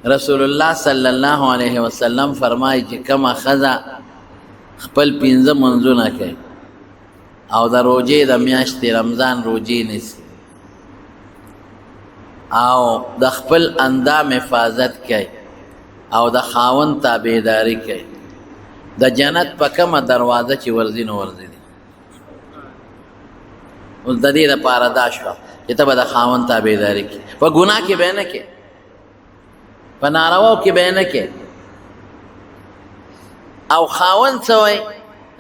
رسول الله صلی الله علیه وسلم فرمایي چې کما خزا خپل 15 منځونه کوي او د روزې د میاشتې رمضان روزې نیسي او د خپل اندام حفاظت کوي او د خاوند تابعداري کوي د جنت په کومه دروازه چې ورځي نو ورځي اوس د دې لپاره دا شوه چې ته به د خاوند تابعداري کوي په ګناه کې به نه کوې په نارواو کې به نه کوې او خاوند څه وایي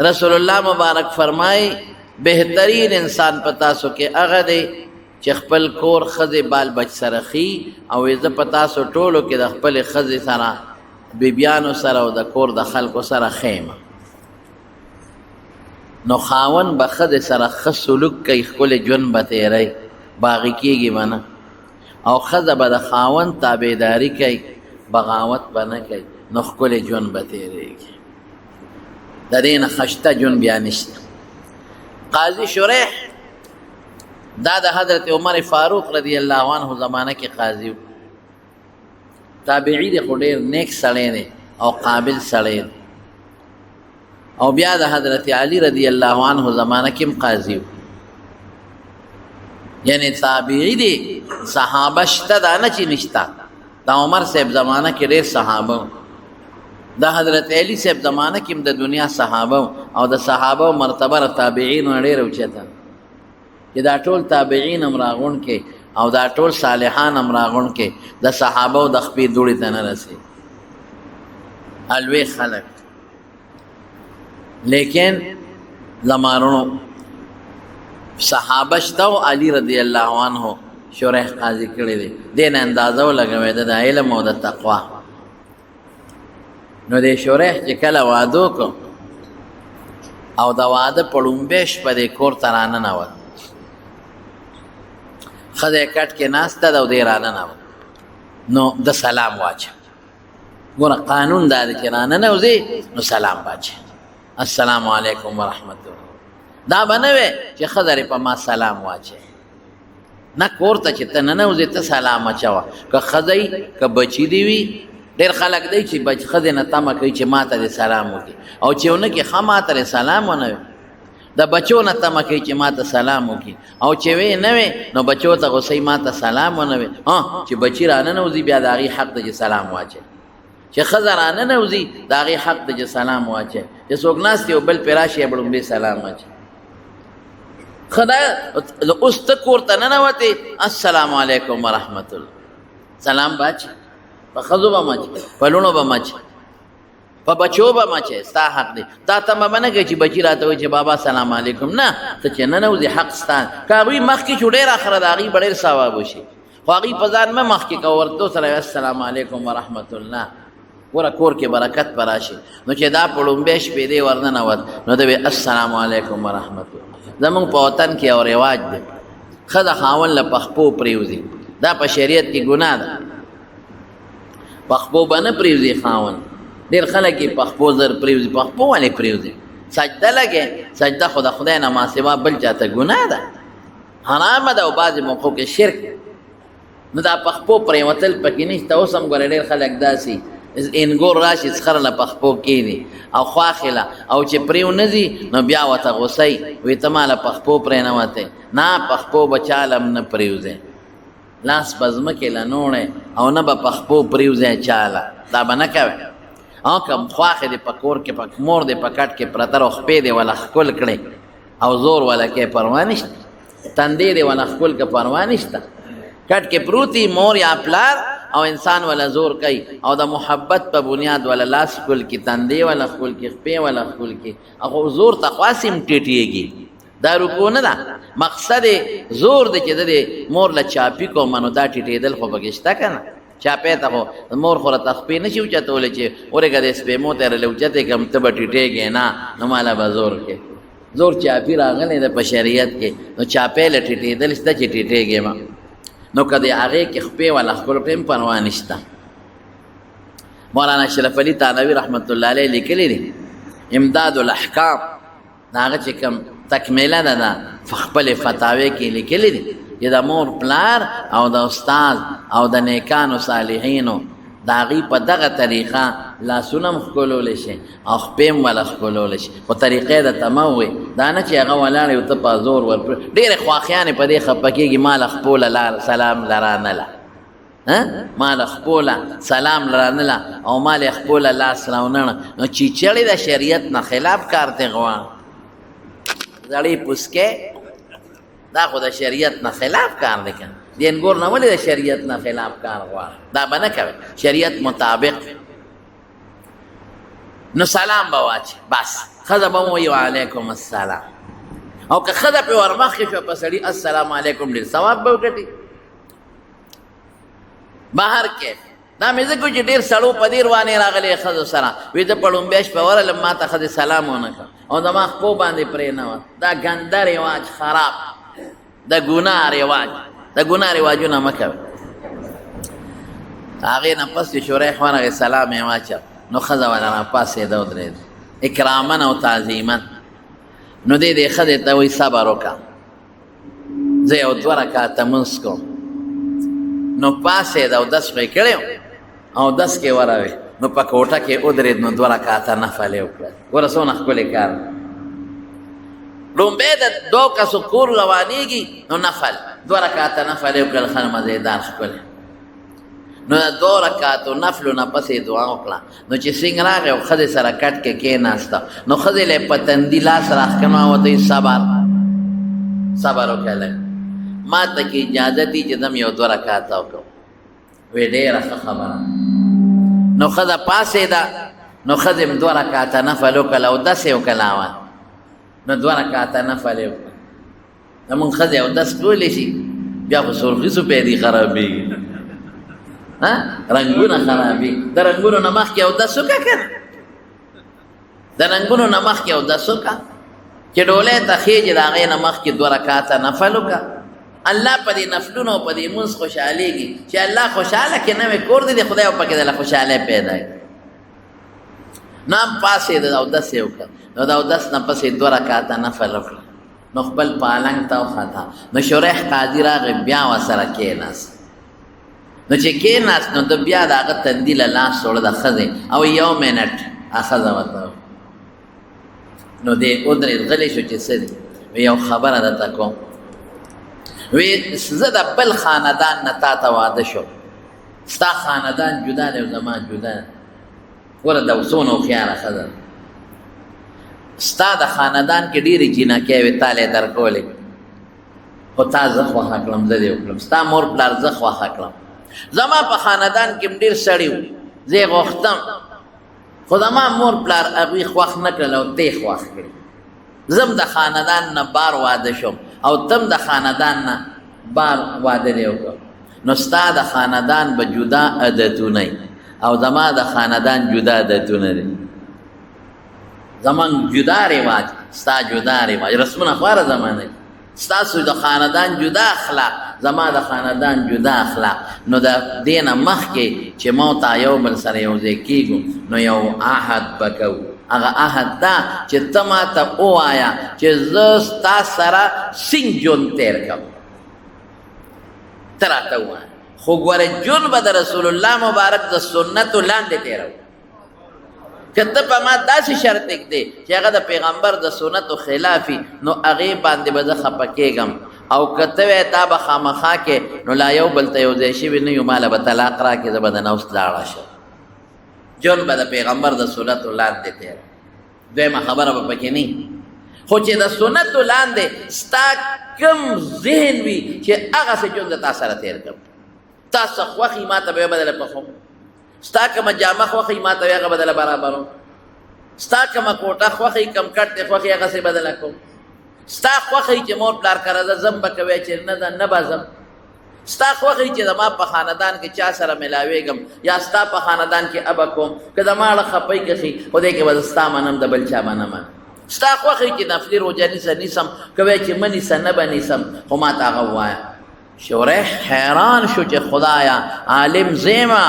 رسول الله مبارک فرمایي بهترین انسان په تاسو کې هغه دی چې خپل کور ښځې بال بچ سره ښي او زه په تاسو ټولو کې د خپلې ښځې سره بیبیانو سره او د کور د خلکو سره ښیم نو خاوند به ښځې سره ښه سلوک کوي ښکلی ژوند به تېری باغي کېږي به نه او ښځه به د خاوند تابعداري کوي بغاوت به نه کوي نو ښکلی ژوند به تېرېږي د دې نه خشته ژوند بیا نشته قاضي شریح دا د حضرت عمر فاروق رضی الله عنه زمانه کې قاضي تابعی دی خو ډېر نیک سړی دی او قابل سړی دی او بیا د حضرت علی رضی الله عنه زمانه کې هم قاضي یعنی تابعی دی صحابه شته دا نه چې نشته د عمر صاحب زمانه کې ډېر صحابه د حضرت علی صاحب زمانه کې هم د دنیا صحابه او د صحابه مرتبه تابعین ډېر اوچته چې دا ټول تابعین هم راغون کې او دا ټول صالحان هم راغون کې د صحابه د خپې دوړې ته نه رسي الوی خلق لیکن زمانونو صحابه شته او علی رضی الله عنه شریح قاضي کړی دی دې نه اندازه ولګوي د علم او د تقوا نو دې شریح چې کله واده وکړو او د واده په لومبۍ شپه دې کور ته راننوت ښځه کټ کې ناسته ده او دی راننوت نو د سلام واچه ګوره قانون دا دی چې راننوځې نو سلام واچه السلام علیکم ورحمت الله دا به نه وی چې ښځه په ما سلام واچه نه کور ته چې ته ننوځې ته سلام اچوه که ښځه که بچي دي وي ډېر خلک دی چې ښځې نه تمه کوي چې ما ته دې سلام وکړي او چې ونه کې ښه ما ته دې سلام ونه وي د بچو نه تمه کوي چې ما ته سلام وکړي او چې وی نه وي نو بچو ته غوسئ ما ته سلام ونه وي چې بچي راننوځي بیا د هغې حق ته چې سلام واچوي چې ښځه راننوځي د هغې حق ته چې سلام واچوي چې څوک ناست یو بل پرې راشي به لومبۍ سلام واچوي خدای اوس ته کور ته ننوتې السلام علیکم ورحمت الله سلام به اچي په ښځو به مچ په لوڼو به مچ په بچو به مچې ستا حق دی تا تمه به نه کوي چې بچي راته وایي چې بابا سلام علیکم نه ته چې ننوځې حق ستا که هغوی مخکې شو ډېر اخره د هغوی به ډېر ثواب وشي خو هغوی په ځان مه مخکې کوه ورته سره السلام علیکم ورحمت الله ګوره کور کې برکت به راشي نو چې دا په لومبۍ شپې دی ورننوت نو ته به السلام علیکم ورحمت الله زمونږ په وطن کې یو رواج دی ښځه خاوند له پخپو پرېوځي دا په شریعت کې ګناه ده پخپو به نه پرېوځي خاوند ډېر خلک یې پخپو زر پرېوځي پخپو ولې پرېوځي سجده لګې سجده خو د خدای نه ماسوا بل چاته ګناه ده حرامه ده او بعضې موقعو کې شرک نو دا پخپو پرېوتل پکې نشته اوس هم ګوره ډېر خلک داسې انګور راشي څخره له پخپو کېني او خواخله او چې پرې ونځي نو بیا ورته غوسئ وایي ته ما له پخپو پرېنوتې نه پخپو به چاله هم نه پرېوځې لاس به ځمکې له نوړې او نه به پخپو پرېوځې چاله دا به نه کوې که خواښې دې په کور کې په مور دې په کټ کې پرته او خپې دې وله ښکل کړې او زور وله کې پروا نشته تندې دې وله ښکل که پروا نشته کټ کې پروتي مور یا پلار او انسان ولا زور کوي او د محبت په بنیاد ولا لاس ښکل کي تندې ولا ښکل کي خپې ولا ښکل کي هغه زور ته خو هسې هم ټیټېږي دا رکو نه ده مقصد زور دی چې د مور له چاپي کومه نو دا ټیټېدل خو پکې شته که نه چاپی ته خو مور خو راته خپې نه شي اوچتولی چې ورېږه د سپېمو ته رلې اوچتې کړم ته به ټیټېږې نه نو ماله به زور کې زور چاپي راغلی ده په شریعت کې نو چاپی له ټیټېدل شته چې ټیټېږې ما نو که د هغې کې خپې والا ښکل کړې هم پروا نشته مولانا اشرف علي تانوي رحمت الله علیه لیکلی دی امداد الاحکام د هغه چې کوم تکمیله ده ده خپلې فتاوې کې لیکلی دی چې د مور پلار او د استاد او د نیکانو صالحینو د هغې په دغه طریقه لاسونه هم ښکلولی شي او خپې هم وله ښکلولی شي خو طریقه یې درته مه ووایي دا نه چې هغه ولاړ یو ته په زور ورپرې ډېرې خواښیانې په دې خفه کېږي ما له خپوله سلام لرانله ما له خپوله سلام لرانله او ما له خپوله لاس راونهړه نو چیچړې د شریعت نه خلاف کار دی غواړه زړې پوسکې دا خو د شریعت نه خلاف کار دی که دینګور نه ولې د شریعت نه خلاف کار غواړي دا به نه کوي شریعت مطابق نو سلام به واچي بس ښځه به ووایي وعلیکم السلام او که ښځه پرې ورمخکې شوه په سړي السلام علیکم ډېر ثواب به وګټي بهر کې دا مې ځکه چې ډېر سړو په دې روانې راغلی ښځو سره وایي زه په لومبۍ شپه ورغلم ما ته ښځې سلام ونه کړ او زما خپو باندې پرې نه وه دا ګنده رواج خراب د ګناه رواج د ګناه رواجونه مه کوئ هغې نه پس چې شوریخ ورغې سلام یې واچو نو ښځه ونه راپاڅېده ودرېده اکراما او تعظیما نو دې ښځې ته وایي صبر وکړه زه یو 2 رکعته لمونځ کوم نو پاڅېد اودس خو یې کړی او اودس کې ورغی نو په کوټه کې ودرېد نو 2 رکعته نفل یې وکړل ګوره څومره ښکلی کار لومبۍ د 2 کسو کور روانېږي نو نفل 2 رکعته نفل یې وکړل ښه مزېدار ښکلی نو د 2 رکعتو نفلو نه پسې دعا وکړه نو چې سینګ راغی او ښځې سره کټ کې کېناسته نو ښځې له یې په تندي لاس راښکنه ورته صبر وکړه لږ ما ته کې اجازه دي چې دم یو 2 رکعته وکړم وی ډېره ښه خبره نو ښځه پاڅېده نو ښځې م 2 رکعته نفل وکړل اودس یې وکړل نو 2 رکعته نفل یې وکړل زمونږ ښځې اودس کولی شي بیا خو سرخیصو پیدې خرابېږي رنګونه خرابېږي د رنګونو نه مخکې اودس وکړه که نه د رنګونو نه مخکې اودس وکړه چې ډولۍ ته خېږي د هغې نه مخکې 2 رکعته نفل وکړه الله په دې نفلونو او په دې مونځ خوشحالېږي چې الله خوشحاله کې نوې کور دی د خدای او پکې دله خوشحالۍ پیدا کړي نو هم پاسېد اودس یې وکړه نو د اودس نه پسې 2 رکعته نفل وکړه نو خپل پالنګ ته وخته نو شریح قاضي راغی بیا ورسره کېناست نو چې کېناست نو د بیا د هغه تندي له لاس وړه د ښځې او 1 منټ ښځه ورته نو دې ودرېد غلی شو چې څه دي یو خبره درته کوم وی زه د بل خاندان نه تا ته واده شو ستا خاندان جدا دی او زما جدا دی ګوره د څونه هوښیاره ښځه ستا د خاندان کې ډېرې جینکۍ وې تا له یې درکولې خو تا زه خوښه کړم زه دې وکړم ستا مور پلار زه خوښه کړم زما په خاندان کې م ډېر سړي وو زه یې غوښتم خو زما مور پلار هغوی خوښ نه کړل او ته یې خوښ کړې زم د خاندان نه بار واده شم او تم د خاندان نه بار واده دی وکړ نو ستا د خاندان به جدا عادتونه او زما د خاندان جدا عادتونه دي زمان جدا رواج ستا جدا رواج رسمونه خواره زمانه ستاسو د خاندان جدا اخلاق زما د خاندان جدا اخلاق نو د دې نه مخکې چې موږ ته یو بل سره یو ځای کېږو نو یو عهد به کوو هغه عهد دا چې ته ماته ووایه چې زه ستا سره سینګ ژوند تېر کوم ته راته ووایه خو ګوره ژوند به د رسول الله مبارک د سنتو لاندې تېروو که ته په ما داسې شرط ایږدې چې هغه د پیغمبر د سنتو خلافي نو هغې باندې به زه خفه کېږم او که ته وایې دا به خامخا کې نو لا یو بل ته یو ځای شوي نه یو ماله به طلاق راکړې زه به د نوس لاړه شم جون به د پیغمبر د سنتو لاندې تېر دویمه خبره به پکې نه خو چې د سنتو لاندې ستا کم ذهن وي چې هغسې جون د تا سره تېر کړم تا څه خوښي ما ته به یې بدله پخوم ستا کومه جامه خوښي ما ته هغه بدله برابروم ستا کومه کوټه خوښي کم کټ دی خوښي هغسې بدله کوم ستا خوښي چې مور پلار کره زه ځم به کوې چې نه ده نه به ځم ستا خوښي چې زما په خاندان کې چا سره ملاوېږم یا ستا په خاندان کې ابه کوم که زما اړه خپۍ کښي خو دې کې به زه ستا منم د بل چا به نه منم ستا خوښي چې نفلي روژه نیسه نیسم که وایې چې مه نیسه نه به نیسم خو ما ته هغه ووایه شریح حیران شو چې خدایا عالم زیمه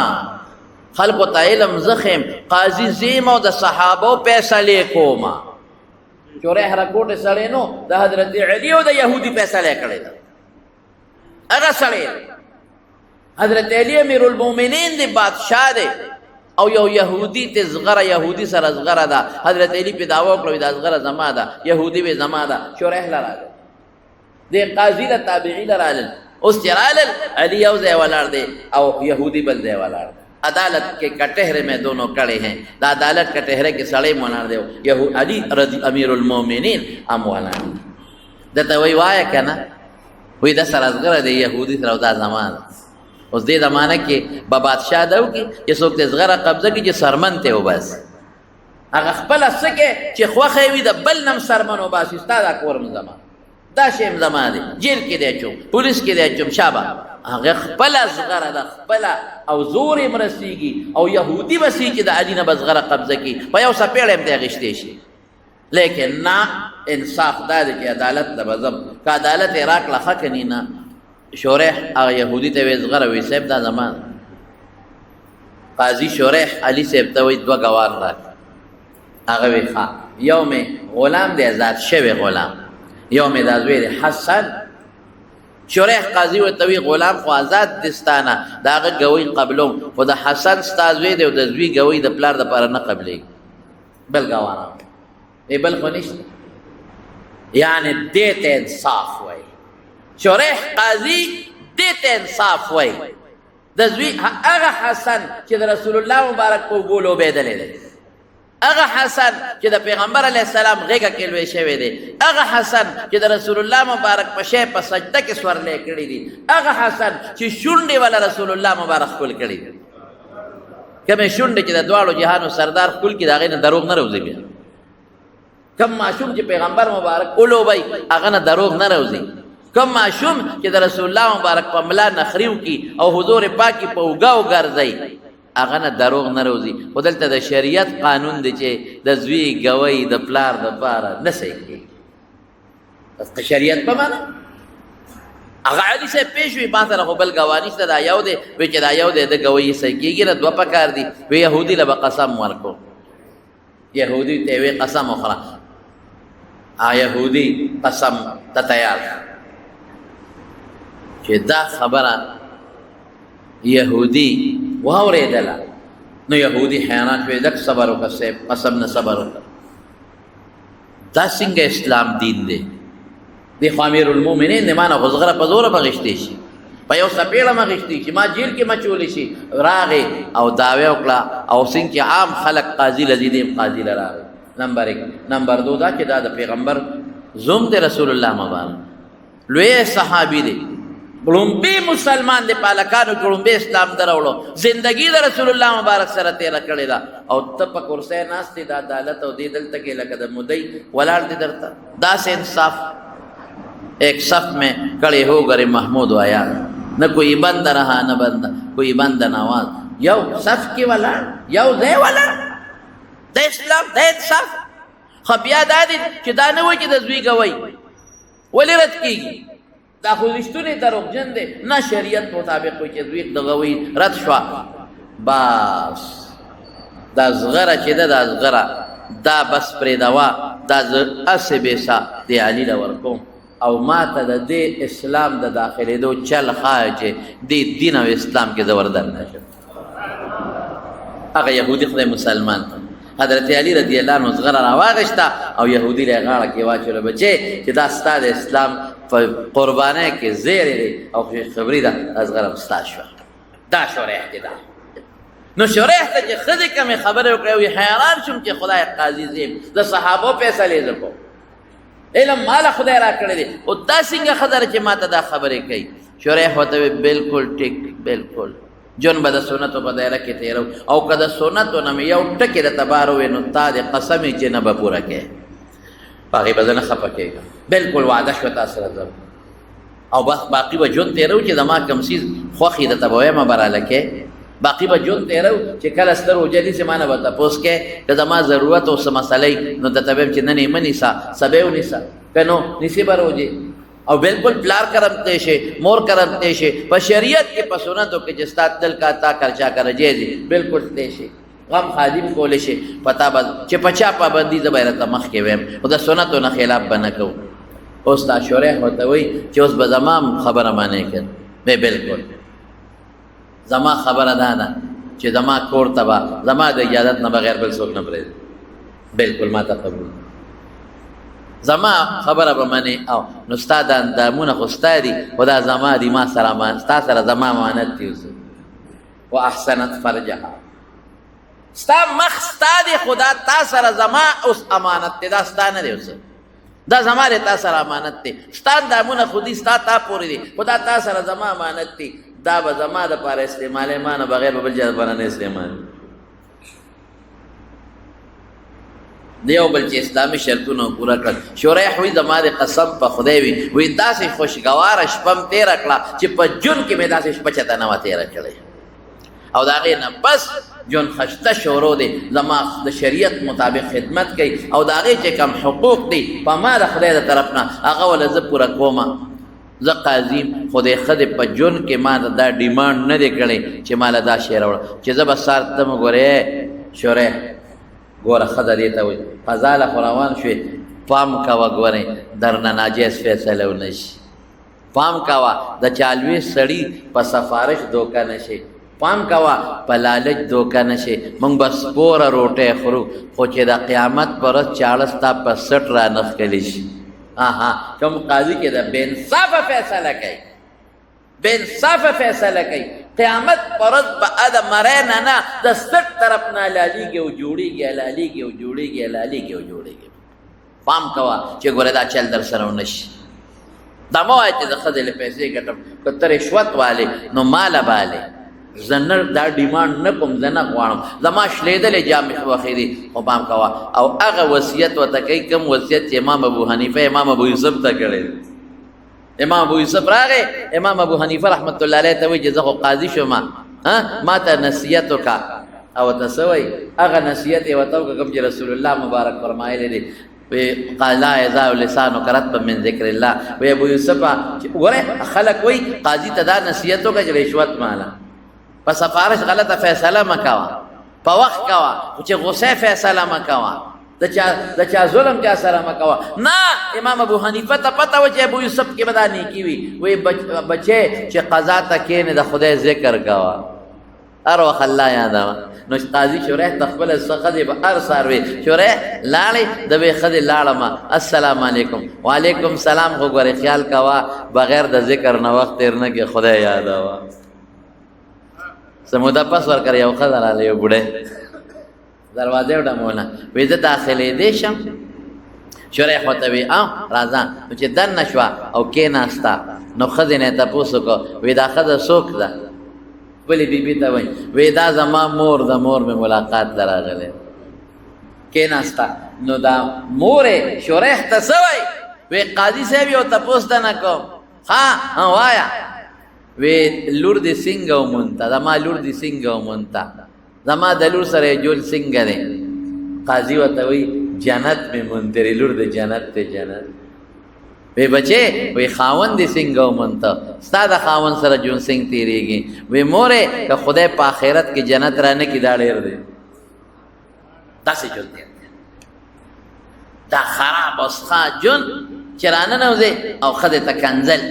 خلقو ته علم زخم قاضي زیم او د صحابو فیصلې کومه شریح رکوټې سړی نو د حضرت علي او د یهودي فیصله کړې ده هغه سړی حضرت علی امیر المومنین دی بادشاہ دی او یو یهودی ته زغره یهودی سره زغره ده حضرت علی په دعوا وکړو دا زغره زما ده یهودی به زما ده شریح لراله د قاضی له تابعی لراله اوس چې رالل علی یو ځای ولاړ دی او یهودی بل ځای ولاړ دی عدالت کے کٹہرے میں دونوں کڑے ہیں دا عدالت کٹہرے کے سڑے مولانا دیو یہو علی رضی امیر المومنین ام مولانا دتا وی وایا کنا وی دا سر ازغر دی یهودی سر دا زمان اس دی زمانہ کی با بادشاہ دو کی یہ سوکت ازغر قبضہ کی جو سرمن تے ہو بس اگا خپل سکے چی خوخی وی دا بل نم سرمن ہو بس استا دا کورم زمان دا شیم زمان دی جیل کی دے چوم پولیس کی دے چوم شابا هغه خپل ازغره ده خپل او زور یې مرسیږي او یهودي بسي چې د علي نه بزغره قبضه کی په یو څپېړه هم دی اخیستی شي لیکن نه انصاف دا دی چې عدالت ته به ځم که عدالت یې راکړه ښه کني نه شریح هغه یهودي ته ویې زغره وی صاحب دا زمان قاضي شریح علي صاحب ته وایي دوه ګوان راکړه هغه وی ښه یو مې غلام دی آزاد شوی غلام یو مې دا زوی دی حسن شریح قاضی و توی غلام خو آزاد دستانه دا هغه ګوی قبلوم خو د حسن ستا زوی دی او د زوی ګوی د پلار دپاره نه قبلېږي بل ګوانه ای بل خو نشته یعنی دې ته انصاف وایي شریح قاضي دې ته انصاف وایي د زوی هغه حسن چې د رسول الله مبارک په اوبو لوبېدلی دی هغه حسن چې د پیغمبر علیه السلام غېږه کې لوی شوی دی هغه حسن چې د رسول الله مبارک په شی په سجده کې سورلی کړي دي هغه حسن چې شونډې والا رسول الله مبارک ښکل کړي دي کومې شونډې چې د دواړو جهانو سردار ښکل کړي د هغې نه دروغ نه روځي بیا کم ماشوم چې پیغمبر مبارک ولوبئ هغه نه دروغ نه روځي کم ماشوم چې د رسول الله مبارک په ملا نخري وکړي او حضور پاکي په اوږه وګرځئ هغه نه دروغ نه روځي خو دلته د شریعت قانون دی چې د زوی ګوی د پلار دپاره نه صحیح کېږي د شریعت په معنا هغه علي صاحب پېښ وي ما سره خو بل ګواه نشته دا یو دی وایي چې دا یو دی د ګوی صحیح کېږي نه دوه پکار دي وی یهودي له به قسم ورکړو یهودي ته یې وی قسم وخوره یهودي قسم ته تیار چې دا خبره یهودی واورېدله نو یهودي حیران شوی لږ صبر وکړه صاحب قسم نه صبر وکړه دا څنګه اسلام دین دی دی خو امیر المؤمنین دی ما نه خو زغره په زوره به غشتی شي په یو څپېړه مه غشتی شي ما جیل کې مچولی شي راغې او دعوې وکړه او څنګه چې عام خلک قاضي له دي دی قاضي له راغی نمبر 1 نمبر 2 دا چې دا د پیغمبر زوم دی رسول الله مبارک لوی صحابي دی ګړومبی مسلمان دی پالکانو ګړومبی اسلام دروړو زندگی د رسول الله مبارک سره تیره کړې ده او ته په کرسی ناست دی د عدالت او دې دلته کې لکه د مدعي ولاړ دی درته داسې انصاف ایک صف میں کھڑے ہو گئے محمود آیا نہ کوئی بند رہا نہ بند کوئی بند نواز یو صف کی ولاړ یو ځای ولاړ د اسلام د انصاف خو بیا دا دی چې دا نه وایي چې د زوی ګوی ولې رد کېږي دا خو رښتونی دروغجن دی نه شریعت مطابق وایي چې زوی د ګوی رد شوه بس دا زغره چې ده دا زغره دا بس پرېږدوه دا زه هسې بېسه د علي له ورکوم او ما ته د دې اسلام د داخلېدو چل ښایه چې دې دین او اسلام کې زه وردننه شم هغه یهودي خدای مسلمان حضرت علی رضی الله عنه زغره راواغشته او یهودي له غاړه کې واچوله بچې چې دا ستا د اسلام په قربانۍ کې زیری دی او خبري ده دا زغره ستا شوه دا شریح دی دا نو شریح ته چې ښځې کمې خبرې وکړې وي حیران شوم چې خدای قاضي زیم د صحابو فیصلې زه کوم علم ماله خدای را کړی دی او دا څنګه ښځه چې ما ته دا خبرې کوي شریح ورته وایي بلکل ټیک بلکل جون به د سنتو په دایره کې تېرو او که د سنتو نه مې یو ټکې درته بار ووایې نو تا د قسم چې نه به پوره کوې په هغې به زه نه خفه کېږم بلکل وعده شوه تا سره ځم او بس باقي به ژوند تېرو چې زما کوم څیز خوښ یې درته به وایم براله کې باقي به ژوند تېرو چې کله ستر روژه نیسې ما نه به تپوس کې که زما ضرورت او څه مسئله نو درته به یم چې نن یې مه نیسه سبا یې ونیسه که نو نیسې به روژې او بالکل پلار کرم تیشے مور کرم تیشے په شریعت کې په سنتو کې چې ستا دل کا تا خرچا کر جیزي بالکل تیشے غم خادم کولې شي پتا به چې پچا پابندي زه به راته مخکې ویم خو د سنتو نه خلاف به نه کوو اوس دا شریح ورته وایي چې اوس به زما خبره معنی کړ به بالکل زما خبره دا ده چې زما کور ته به زما د اجازت نه بغیر بل څوک نه پرېږدي بلکل ما ته قبول زما خبره به منې او نو ستا دا اندامونه خو ستا دي خو دا زما دي ما سره ستا سره زما امانت دي اوس و احسنت فرجها ستا مخ ستا دی خو دا تا سره زما اوس امانت دی دا ستا نه دی اوس دا زما دی تا سره امانت دی ستا اندامونه خو دي ستا تا پورې دي خو دا تا سره زما امانت دی دا به زما دپاره استعمالوي ما نه بغیر به بل چا دپاره نه استعمال د یو بل چې اسلامي شرطونه پوره کړل شریح وایي زما د قسم په خدای وي داسې خوشګواره شپه م تېره کړه چې په ژوند کې مې داسې شپه چاته نه وه تېره کړې او د هغې نه بس ژوند خشته شروع دی زما د شریعت مطابق خدمت کوي او د هغې چې کم حقوق دی په ما د خدای د طرف نه هغه وله زه پوره کومه زه قاضي خو د ښځې په ژوند کې ما دا ډیمانډ نه دی کړی چې ما له دا شی راوړه چې زه به سار ته م ګورې شریح ګوره ښځه دې ته وایي قضا له خو روان شوې پام کوه ګورئ درنه ناجایز فیصله ونه شي پام کوه د چالوي سړي په سفارش دوکه نه شي پام کوه په لالچ دوکه نه شي موږ به سپوره روټۍ خورو خو چې د قیامت په ورځ چاړه ستا په سټ را نښکلی شي کوم قاضي کې د بې انصافه فیصله کوي بې انصافه فیصله کوي قیامت پر ورځ به د مرۍ نه نه د سټ طرف نه حلالېږي او جوړېږي حلالېږي او جوړېږي حلالېږي او جوړېږي پام کوه چې ګوره دا چل در سره ونه شي دا مه وایه چې د ښځې له پیسې ګټم که ته رشوت والې نو ماله بالې زه نه دا ډیمانډ نه کوم زه نه غواړم زما شلېدلې جامې خوښې دي خو پام کوه او هغه وصیت ورته کوي کوم وصیت چې امام ابو حنیفه امام ابو یوسف ته کړی امام ابو یوسف راغی امام ابو حنیفه رحمت الله علیه ته وایي چې زه خو قاضي شوم ما ته نصیحت وکړه او ورته څه وایي هغه نصیحت یې ورته وکړه کوم چې رسول الله مبارک فرمایلی دی قال لا یزال لسانک رطبا من ذکر الله وی ابو یوسف ګوره خلک وایي قاضي ته دا نصیحت وکړه چې رشوت ماله په سفارش غلطه فیصله مه کوه په وخت کوه خو چې غصې فیصله مه کوه د چا ظلم چا سره مه کوه نه امام ابو حنیفه ته پته وه چې ابو یوسف کې به دا نیکي وي وایي بچې چې قضا ته کښېنې د خدای ذکر کوه هر وخت الله یادوه نو قاضي شریح ته خپله ښځې به هر سهار وي شریح لاړې د وې ښځې لاړمه السلام علیکم وعلیکم سلام خو ګورې خیال کوه بغیر د ذکر نه وخت تېر نه کې خدای یادوه څه موده پس ورکړه یو ښځه راغله یو بوډۍ دروازې وډموله وایي زه داخلېدی شم شریح ورته وایي راځه نو چې دننه شوه او کېناسته نو ښځې نه یې تپوس وکړو وایي دا ښځه څوک ده خپلې بیبي ته وایي وایي دا زما مور ده مور مې ملاقات ته راغلی کېناسته نو دا مور یې شریح ته څه وایي وایي قاضي صاحب یو تپوس ته نه کوم وایه وی لور دی څنګه ومونته زما لور دی څنګه ومونته زما د لور سره یې جول څنګه دی قاضي ورته وایي جنت مې موندرې لور د جنت دی جنت وی بچې وی خاوند دی څنګه ومونته ستا د خاوند سره ژوند څنګه تېرېږي وی مورې که خدای په آخرت کې جنت را نه کړي دا ډېر دی داسې ژوند دی دا خراب او سخا ژوند چې را ننوځې او ښځې ته کنځل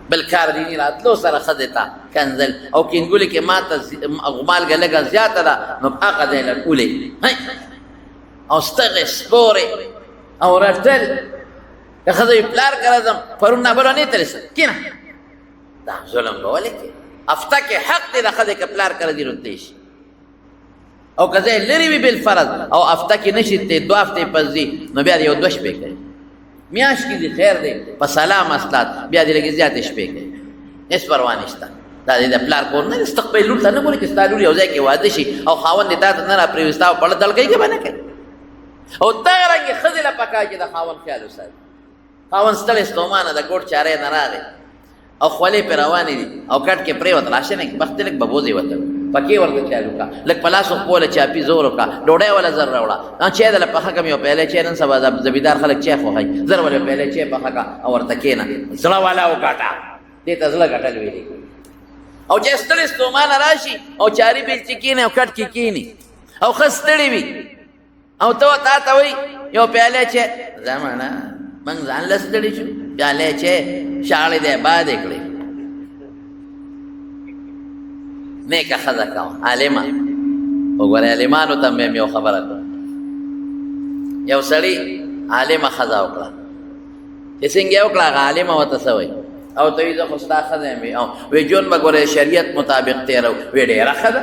بل کار دیني راتلو سره ښځې ته کنځل او کینګولې کې ماته مالګه لږه زیاته ده نو په هغه ځای لټولې او ستغې سپورې او رټل که ښځه وي پلار کره ځم پرون نابلو نه ترېسه کېنه دا ظلم به ولې کې هفته کې حق دی د ښځې که پلار کره دي رتلی شي او که ځای لرې وي بالفرض او هفته کې نه شي ته 2 هفتې پس ځي نو بیا یو 2 شپې کوي میاشت کې دي خیر دی په سلام استاد بیا دې لږې زیاتې شپې کوي هېڅ پروا نشته دا د پلار کور نه ستا خپلې لور ته نه ګورې چې ستا لور یو ځای کې واده شي او خاوند دې تا ته نه را پرېوستا او پړه دل کوي که به نه کوي او دغه رنګې ښځې له پکار چې د خاوند خیال وساتي خاوند ستړی ستومانه د ګوټ چارې نه راغی او خولې پرې روانې دي او کټ کې پرېوت راشنه کې بختې لږ به بوځې وته پکې ورته چالو کا لږ په لاسو خپله چاپي زور وکړه ډوډۍ وله زر راوړه چای دله پخه کړم یو پیاله چای نن سبا زمیندار خلک چای خوښوي زر وله پیاله چای پخه کړه او ورته کښېنه زړه والا وګټه دې ته زړه ګټل ویلي او چې ستړی ستومانه راشي او چاري بیلچې کښېني او کټ کې کښېني او ښه ستړي وي او ته تا ته وایي یو پیاله چای زمانه موږ ځان له ستړي شو پیاله چای شاړې دی بادې کړې نیکه ښځه کوه عالمه. وګورئ عالمانو ته مې یو خبره کوم. یو سړي عالمه ښځه وکړه چې څنګه یې وکړه هغه عالمه ورته څه وایي او ته وایي زه خو ستا ښځه یم او وایي ژوند به ګورئ شریعت مطابق تېرو. وایي ډېره ښه ده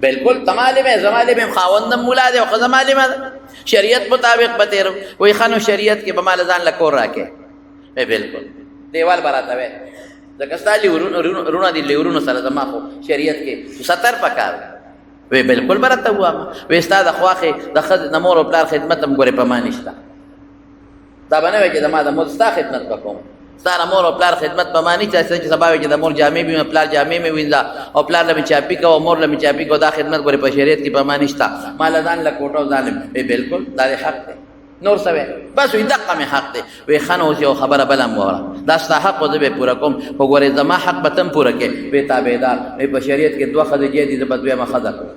بلکل ته معلم یې زه معلم یم خاوندم ملا دی او ښځه معلمه ده شریعت مطابق به تېرو. وایي ښه نو شریعت کې به ماله ځان له کور راکې. وایي بلکل دیوال به راته وایي ځکه ستا رونه دي لیورونو سره زما خو شریعت کې ستر پکار. وی بلکل به راته ووایم. وی ستا د خواښې د مور او پلار خدمت هم ګورې په ما نشته. دا به نه وایي چې زما د مور ستا خدمت به کوم. ستا د مور او پلار خدمت په ما نشته چې سبا وایي چې د مور جامې مې پلار جامې مې وینځه او پلار له مې چاپي کوه او مور له مې چاپي کوه دا خدمت ګورې په شریعت کې په ما نشته. ما له ځان له کوټه او ظالم. وی بلکل دا دې حق دی نور څه وی بس وی دقه مې حق دی. وی ښه نو اوس یو خبره بله هم واوره دا ستا حق و زه به یې پوره کوم خو ګورې زما حق به ته هم پوره کړې. وی تابعدار. وی په شریعت کې دوه ښځې جې دي زه به دویمه ښځه کوم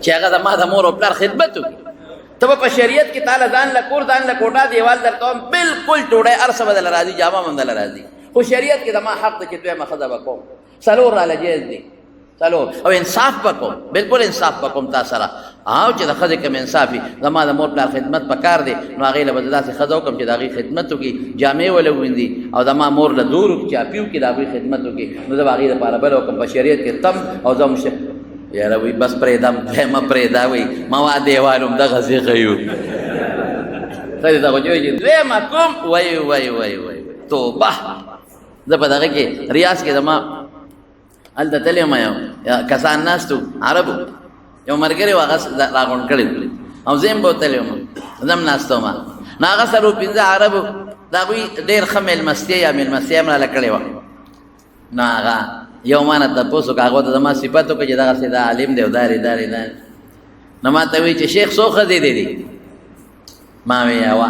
چې هغه زما د مور او پلار خدمت وکړي. ته به په شریعت کې تاله ځان له کور ځان له کوټه دیوال درته وایم بلکل ډوډۍ هر څه به دله راځي جامه هم دله راځي خو شریعت کې زما حق دی چې دویمه ښځه به کوم. څلور راله جایز دي څلور او انصاف به کوم بلکل انصاف به کوم تا سره او چې د ښځې کوم انصاف وي زما د مور پلار خدمت پکار دی نو هغې له به زه داسې ښځه وکړم چې د هغې خدمت وکړي جامې ولې ووینځي او زما مور له دور وکړي چاپي وکړي د هغوی خدمت وکړي نو زه به هغې دپاره بله وکړم په شریعت کې تم او زه هم یاره وی بس پرېږدم دویمه پرېږده وی ما دیوال هم دغسې ښیو ښځې ته خو چې وایي چې دویمه کوم وایي وایي وایي وایي توبه. زه په دغه کې ریاض کې زما هلته تللی یم یو کسان ناستو عربو یو ملګري و هغه راغونډ کړي او زه هم به وتلی یم زه هم ناست وم نو هغه سره پنځه عربو د هغوی ډېر ښه مېلمستیا یا مېلمستیا هم راله کړې وه. نو هغه یو ما نه تپوس وکړه هغه ته زما صفت وکړه چې دغسې دا عالم دی او دارې دارې دارې. نو ما ته وایي چې شیخ څو ښځې دي؟ ما وی یوه.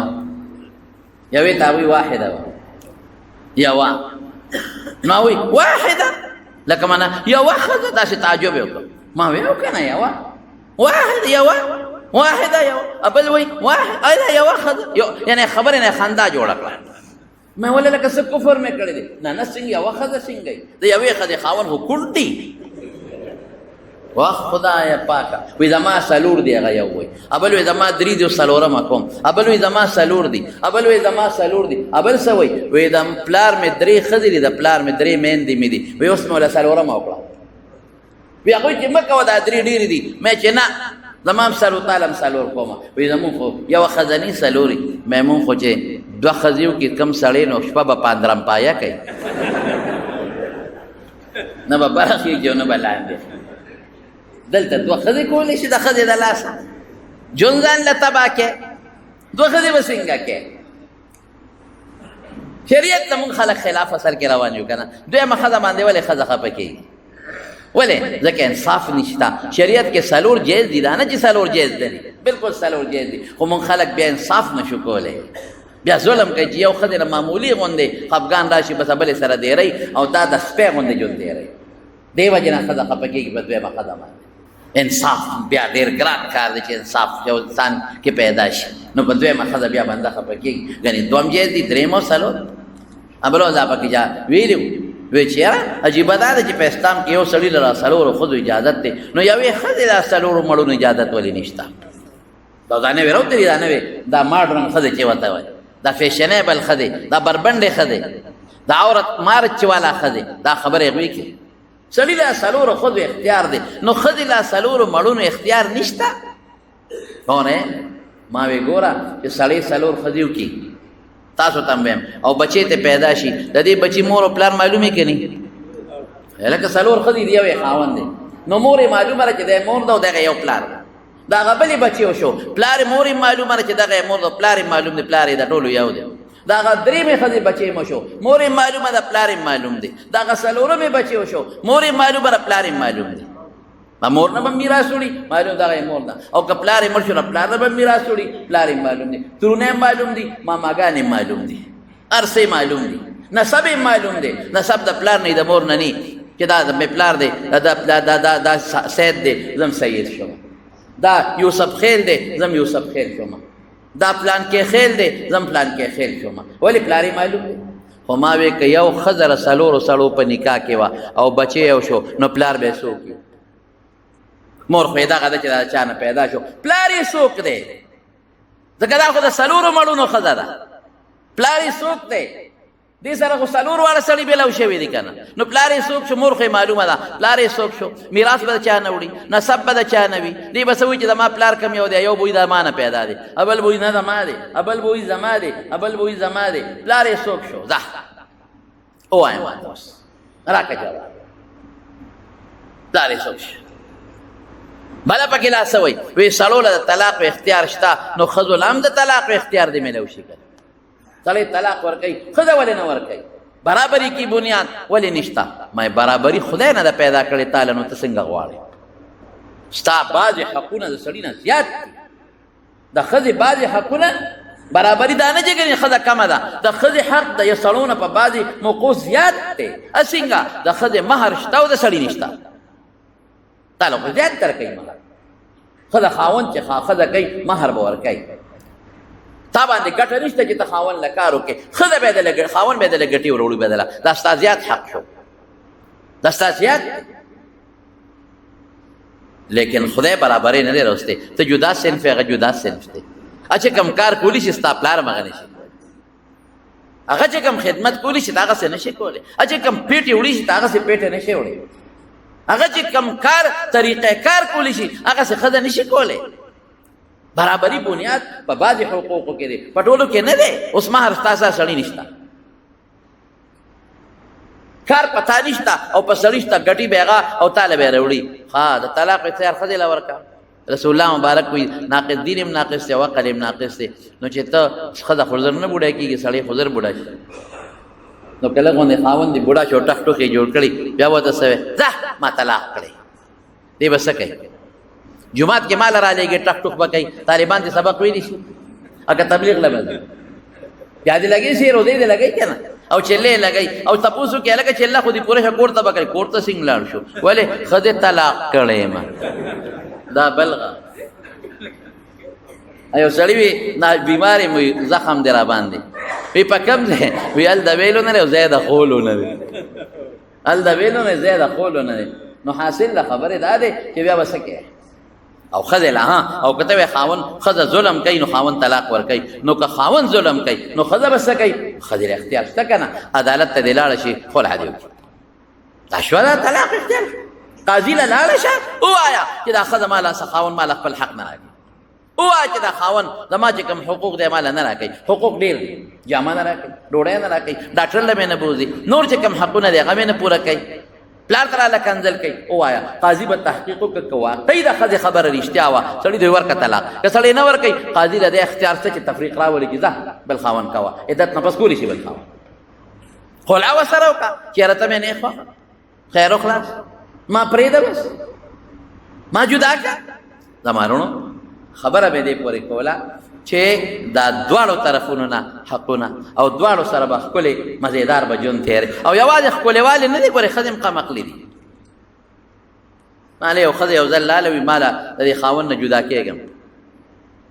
یوې ته هغوی واحده وه یوه. ما وی واحده لکه مانا یوه ښځه داسې تعجب یې وکړه. ما وی او که نه یوه واحده یوه واحده یوه بل وی واحد یوه ښځه یعنې خبرې نه خندا جوړه کړه. ما ولې لکه څه کفر مې کړی دی نه نه څنګه یوه ښځه څنګه یي د یوې ښځې خاوند خو کونډ دی واخ خدایه پاکه. وی زما څلور دی هغه یو وی ابل وی زما درې دي او څلورمه کوم ابل وی زما څلور دي ابل وی زما څلور دي ابل څه وی وی د پلار مې درې ښځې دي د پلار مې درې میندې مې دي وی اوس مې وله څلورمه وکړه. وی هغوی چې مه کوه دا درې ډېرې دي مې چې نه زما هم څلور تاله هم څلور کومه. وی زمونږ خو یوه ښځنۍ څلورې مونږ خو چې دوه ښځې وکړي کم سړی نو شپه به پاندرم پایه کوي نه به بره خېږي او نه به لاندې. دلته دوه ښځې کولی شي د ښځې د لاسه ژوند ځان له تباه کې دوه ښځې به څنګه کې. شریعت ته مونږ خلک خلاف اصل کې روان یو که نه. دویمه ښځه باندې ولې ښځه خفه کېږي ولې ځکه انصاف نشته. شریعت کې څلور جایز دي دا نه چې څلور جایز دي بلکل څلور جایز دي خو مونږ خلک بیا انصاف نشو کولی بیا ظلم کوي چې یو ښځې نه معمولي غوندې خفګان راشي بس بلې سره دیری او دا د سپی غوندې ژوند دیری دې وجې نه ښځه خفه کېږي په دویمه ښځه باندې. انصاف بیا ډېر ګران کار دی چې انصاف یو انسان کې پیدا شي نو په دویمه ښځه بیا بنده خفه کېږي ګنې دوم جایز دي درېم او څلور بلو دا پکې جا ویلي وی چې یاره عجیبه دا ده چې په اسلام کې یو سړي له څلورو ښځو اجازت دی نو یوې ښځې دا څلورو مړونو اجازت ولې نشته. دا نه وی راوتلي دا نه وی دا ماډرن ښځې چې ورته وایي دا فیشنیبل ښځې دا بربنډې ښځې دا عورت مارچ والا ښځې دا خبرې هغوی کې سړي له څلورو ښځو اختیار دی نو ښځې له څلورو مړونو اختیار نشته. ګورې ما وی ګوره چې سړی څلور ښځې وکړي تاسو ته هم ویم او بچی ته پیدا شي د دې بچي مور او پلار معلومې که نه لکه څلور ښځې دي یو یې خاوند دی نو مور یې معلومه ده چې دی مور ده او دغه یو پلار ده د هغه بلې بچی وشو پلار یې مور یې معلومه ده چې دغه یې مور ده پلار یې معلوم دی پلار یې د ټولو یو دی د هغه درېیمې ښځې بچی مو شو مور یې معلومه ده پلار یې معلوم دی د هغه څلورمې بچی وشو مور یې معلومه ده پلار یې معلوم دی مور نه به میراث وړي معلوم دغه یې مور ده او که پلار یې مړ شو نو پلار نه به میراث وړي پلار یې معلوم دی ترونه یې معلوم دي ماماګان یې معلوم دي هر څه معلوم دي نسب یې معلوم دی نسب د پلار نه د مور نه ني چې دا مې پلار دی دا سید دی زم سید شوم دا یوسف خیل دی زم یوسف خیل شوم دا پلان کې خیل دی زم پلان کې خیل شوم ولې پلار یې معلوم دی خو ما وی که یو ښځه څلورو سړو په نکاح کې وه او بچی یو شو نو پلار به یې څوک وي؟ مور خو یې دغه ده چې دا چا نه پیدا شو، پلار یې څوک دی؟ ځکه دا خو د څلورو مړونو ښځه ده، پلار یې څوک دی؟ دې سره خو څلور واړه سړي بېلو شوي دي که نه، نو پلار یې څوک شو؟ مور خو یې معلومه ده پلار یې څوک شو، میراث به د چا نه وړي، نسب به د چا نه وي، دې به څه وایي چې د ما پلار کم یو دی، یو بوی د ما نه پیدا دی، ابل بوی نه د ما دی، ابل بوی زما دی، ابل بوی زما دی، پلار یې څوک شو؟ ځه ووایم ماته اوس راکړه جواب، پلار یې څوک شو؟ بله پکې لا څه وایي؟ وایي سړو له د طلاق اختیار شته، نو ښځو له هم د طلاق اختیار دې میلو شي که سړی طلاق ورکوي، ښځه ولې نه ورکوي؟ برابري کی بنیاد ولې نشته؟ ما برابري خدای نه ده پیدا کړې تاله، نو ته څنګه غواړې؟ ستا بعضې حقونه د سړي نه زیات دي، د ښځې بعضې حقونه برابري دا نه چې ګنې ښځه کمه ده، د ښځې حق د یو سړو نه په بعضې موقعو زیات دی. څنګه؟ د ښځې مهر شته او د سړي نشته، تاله خو زیات درکوي مهر، ښځه خاوند چې ښځه کوي مهر به ورکوي، تا باندې ګټه نشته چې ته خاوند له کار وکړې، ښځه به یې د خاوند به یې د له ګټې وروړي بدله، دا ستا زیات حق شو، دا ستا زیات. لیکن خدای برابرۍ نه دی راوستی، ته جدا صنف هغه جدا صنف دی، چې کوم کار کولی شي ستا پلار هم هغه نشي کولی، هغه چې کوم خدمت کولی شي ته هغسې نشي کولی، چې کوم پیټې وړي شي ته هغسې پیټې نشي وړی، هغه چې کوم کار طریقه کار کولی شي هغسې ښځه نشي کولی. برابري بنیاد په بعضې حقوقو کې دی، په ټولو کې نه دی. اوس مهر ستا سره سړي نشته، کار په تا نشته او په سړي شته، ګټي به هغه او تاله به یې راوړي. ښه د طلاق اختیار ښځې له ورکړه، رسول الله مبارک وایي ناقص دین هم ناقص دی او عقل هم ناقص دی، نو چې ته ښځه خو زر نه بوډا کېږي، سړی خو زر بوډا شي، نو کله غوندې خاوند دې بوډا شو ټک ټوک یې جوړ کړي، بیا ورته څه وی ځه ما طلاق کړی، دې به څه کوي؟ جماعت کې مال را لېږي ټک ټوک به کوي، طالبان دې سبق ویلی شي اگه تبلیغ له به بیا دې لګوي شي روزې دې لګوي که نه، او چلې لګوي او تپوس وکړي هلکه چله خو دې پوره شه کور ته به کوي، کور ته څنګه لاړ شو؟ ولې ښځې طلاق کړی یم، دا بلغه. یو سړي وي بیمار یم وي زخم دې را باندې، وي په کوم ځای؟ وي هل د ویلو نه دی او ځای د خولو نه دی، هل د ویلو نه ځای د خولو نه دی. نو حاصل د خبرې دا دی چې بیا به څه کوي؟ او ښځې له او که ته وایې خاوند ښځه ظلم کوي نو خاوند طلاق ورکوي، نو که خاوند ظلم کوي نو ښځه به څه کوي؟ ښځې له اختیار شته که نه، عدالت ته دې لاړه شي خلع دې وکړي، دا شوه دا طلاق اختیار، قاضي له لاړه شه ووایه چې دا ښځه ما له خاوند ما له خپل حق نه راکوي، ووایه چې دا خاوند زما چې کوم حقوق دی ما له نه راکوي، حقوق ډېر دي، جامه نه راکوي، ډوډۍ نه راکوي، ډاکټر له مې نه بوځي، نور چې کوم حقونه دی هغه مې نه پوره کوي، پلار ته راله کنځل کوي. ووایه قاضي به تحقیق وکړه که واقعي د ښځې خبره رښتیا وه، سړي دوی ورکړه طلاق، که سړی نه ورکوي قاضي له دې اختیار شته چې تفریق راولي چې ځه بل خاوند کوه، عدت نه پس کولی شي بل خاوند، خلع ورسره وکړه، چېرې ته مې نه خوښه خیر و خلاص، ما پرېږده بس ما جدا کړه. زما وروڼو خبره به دې پورې کوله چې دا دواړو طرفونو نه حقونه او دواړو سره به ښکلې مزېدار به ژوند تېر، او یوازې ښکلېوالې نه دي، ګورې ښځې هم کم عقلي دي. ما له یو ښځه یو ځل لاله وي ما له د دې خاوند نه جدا کېږم،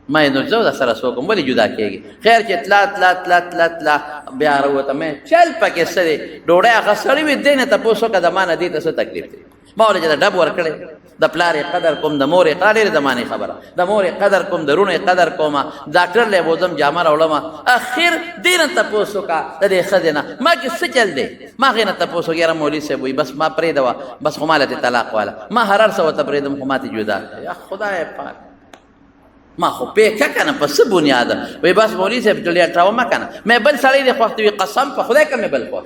ما یې نو زه در سره څوک ولې جدا کېږي؟ خیر چې تلا بیا راووته مې چل پکې څه دی، ډوډۍ هغه سړي وي دې نه تپوس وکړه د ما نه دې ته څه تکلیف دی؟ ما ولې چې د ډب ورکړی، د پلار قدر کوم، د مور قدر، ډېرې زمانې خبره، د مور قدر کوم، د رونو قدر کومه، ډاکټر لی بوځم جامه راوړمه، اخر دې نه تپوس وکړه د دې ښځې نه، ما کې څه چل دی؟ ما هغې نه تپوس وکړه، یاره مولوي صاحب وایي بس ما پرېږده وه بس خو ما له طلاق واله، ما هر څه ورته پرېږدم خو ما ته جدا کړه. یا خدای پاک ما خو پیکه که نه په څه بنیاده؟ وایي بس مولوي صاحب ډېر مه که نه، مې بل سړی دې خوښ وي قسم په خدای که مې بل خوښ،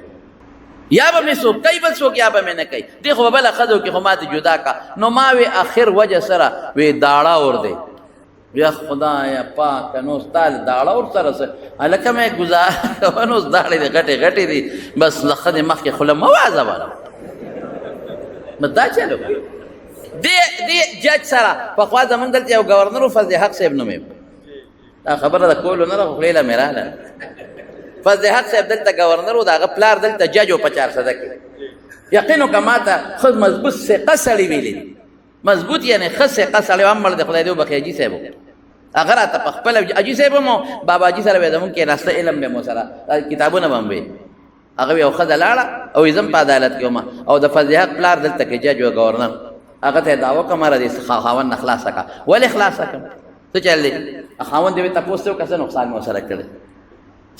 یا به مې څوک کوي بل څوک یا به مې نه کوي، دې خو به بله ښځه وکړي خو ما ته جدا که. نو ما وی اخر وجه سره وی داړه ور دی، یا خدایه پاکه نو ستا داړه ور سره څه هلکه مې ګزاره کوه، نو داړې دې غټې دي، بس له ښځې مخکې خوله مه وازوله، بس دا چل وکړه. دې جج سره پخوا زمونږ دلته یو ګورنر و فضل حق صاحب نوم یې، دا خبره د کولو نه ده خو خولې له مې راله، فضل حق صاحب دلته ګورنر و، د هغه پلار دلته جج و په 400 کې. یقین وکړه ما ته ښه مضبوط ثقه سړي ویلي دي، مضبوط یعنې ښه ثقه سړی هم مړ دی خدای دې وبخښي حاجي صاحب و، هغه راته په خپله حاجي صاحب هم بابا حاجي سره به زمونږ کېناسته علم به مو سره کتابونه به هم ویل، هغه یو ښځه لاړه او زم په عدالت کې وم او د فضل حق پلار دلته کې جج و ګورنر هغه ته دعوه کوم را دي خاوند نه خلاصه کا ولې خلاصه کم څه چل دی خاوند دې تاسو ته څه نقصان مو سره کړی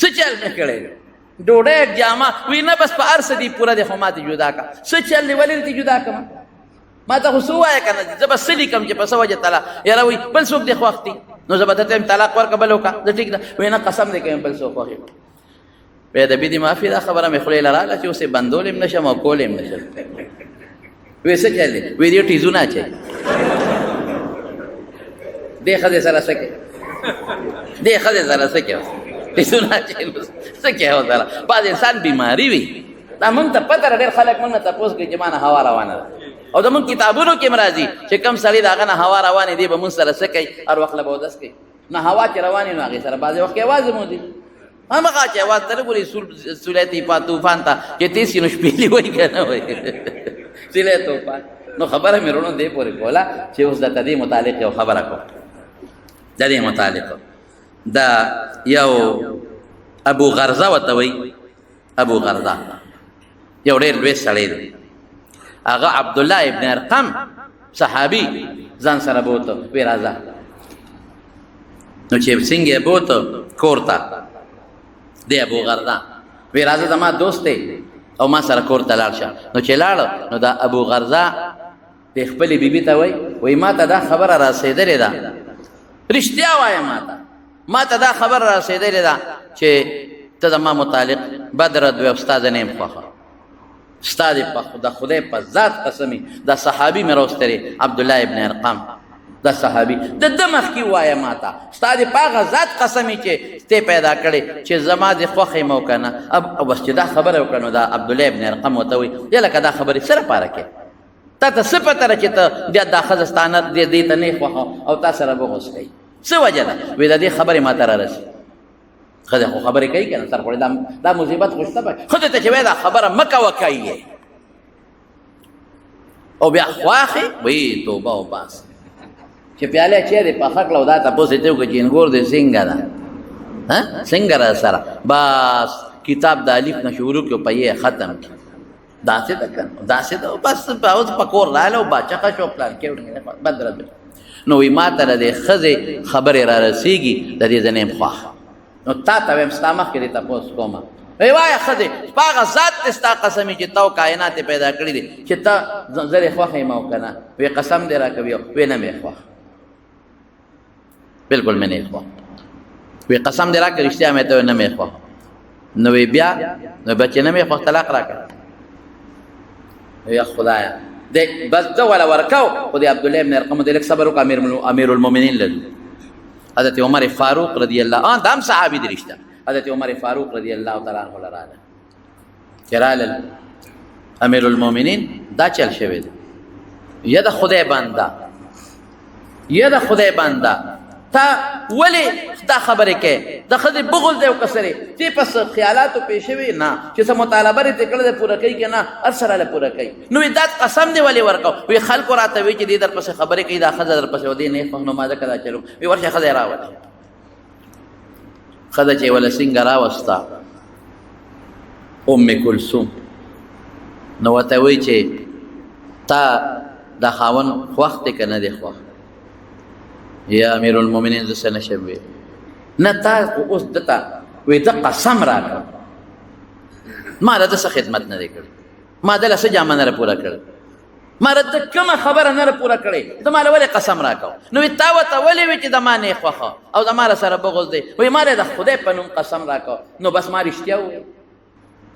څه چل نه کړی ډوډۍ جامه وی نه بس په ارسه دی پورا د خمات جدا کا څه چل دی ولې تی جدا کما ما ته خو وای کنه زب سلی کم چې پس وجه تعالی یاره وی بل څوک دی خوختي نو زبته طلاق ورکبل وکا د ټیک ده وینا قسم دې کوم بل څوک خوخي په دې بيدی معافي دا خبره مې خلې لراله چې اوسه بندولم نشم او کولم نشم ویسه چلې ویډیو ټیزونه چي دې خدای سره سکه دې خدای سره سکه ټیزونه چي سکه هو سره بعض انسان بیماری وي دا مونږ ته پته ډېر خلک مونږ ته پوس کې جمانه هوا روانه او د مونږ کتابونو کې مرাজি چې کم سړی داغه نه هوا روانه دی به مونږ سره سکه هر وخت له بودس کې نه هوا چې روانه نو هغه سره بعض وخت आवाज مو دي هغه چې आवाज تر ګوري سولېتی په طوفان ته چې تیس نو شپېلی وای کنه وای سولې طوفان نو خبره مې ورونو دی پورې کولا چې اوس د تدې متعلق یو خبره کو د دې متعلق دا یو ابو غرزه وتوي ابو غرزه یو ډېر لوی سړی دی هغه عبد الله ابن ارقم صحابي ځان سره بوته وی راځه نو چې څنګه بوته کورتا دی ابو غرزه وی راځه زما دوست دی او ما سره کور ته لاړ شه نو چې لاړ نو دا ابو غرزه د خپلې بیبي ته وی ما ته دا خبره رسېدلې ده رښتیا وایه ما ته دا خبره رسېدلې ده چې ته زما متعلق بدر دوی استاد نه یم خوښه استاد د خدای په ذات قسمی دا صحابي مې راوستلی عبد الله ابن ارقم دا صحابي د دمخ کی وایه ماته استاد په ذات قسمی چې ته پیدا کړي چې زما د خوخې مو کنه اب بس چې دا خبره وکړو دا عبد الله ابن ارقم وته وی یله کدا خبره سره پاره کې ته څه پته چې ته د خزستانه دې ته نه خوخه او تاسو سره بغوس کوي څه وجه ده وی د دې خبره ماته را رسي خدای خو خبرې کوي کنه سر پړې دا مصیبت خوشته به خدای ته چې دا خبره مکه وکایي او بیا خواخي وی توبه او باس چې پیاله چې دې په حق لو دا تاسو ته وګ جنګور دې څنګه ده ها څنګه سره بس کتاب د الف نه شروع کې په ختم کی داسې ده داسې ده بس اوس پکور رالو باچا شو پلان کې بدر نو وی ما ته د خزه خبره را رسیږي د دې زنیم خواخ نو تا ته هم ستامخ کې تاسو کومه ای وای خدای پاغه ذات تستا قسمی چې تو کائنات پیدا کړی دي چې تا زره خوخه ما کنه وی قسم دې را کوي وی نه مې خوخ بالکل مې نه خوخ وی قسم دې را کوي رښتیا مې ته نه مې خوخ نو وی بیا نو بچ نه مې خوخ طلاق را کړ یا خدایا دې بس دا ولا ورکاو خو دې عبد الله ابن ارقم دې لک صبر وک امیر المؤمنین لدو حضرت عمر فاروق رضی الله عنه دام صحابي دي رښتیا حضرت عمر فاروق رضی الله تعالی عنہ لراله چرال امیر المؤمنین دا چل شوی دی یا د خدای بنده تا ولی دا خبره کې د خدای بغل دی او کسره تی پس خیالاتو پېښوي نه چې سم مطالبه لري کړه پوره کوي کنه ارسره له پوره کوي نو دا قسم دی ولی ورکو وی خلق راته وی چې دې در پس خبره کوي دا خزر در پس ودی نه فهم ما ذکر چلو وی ورشه خدای راوړ خدای چې ولا څنګه راوستا ام کلثوم نو وته وی چې تا دا خاون وخت کنه دی خو یا امیر المؤمنین ز سنه شوی نه تا اوس دتا وې د قسم راکړه ما د څه خدمت نه کړې ما د لسه جامه نه پورا کړ ما د کومه خبره نه پورا کړې د مال ولې قسم راکاو نو تا وته ولې وې چې د ما نه خوخه او د مال سره بغوز دی وې ما د خدای په نوم قسم راکاو نو بس ما رښتیا وې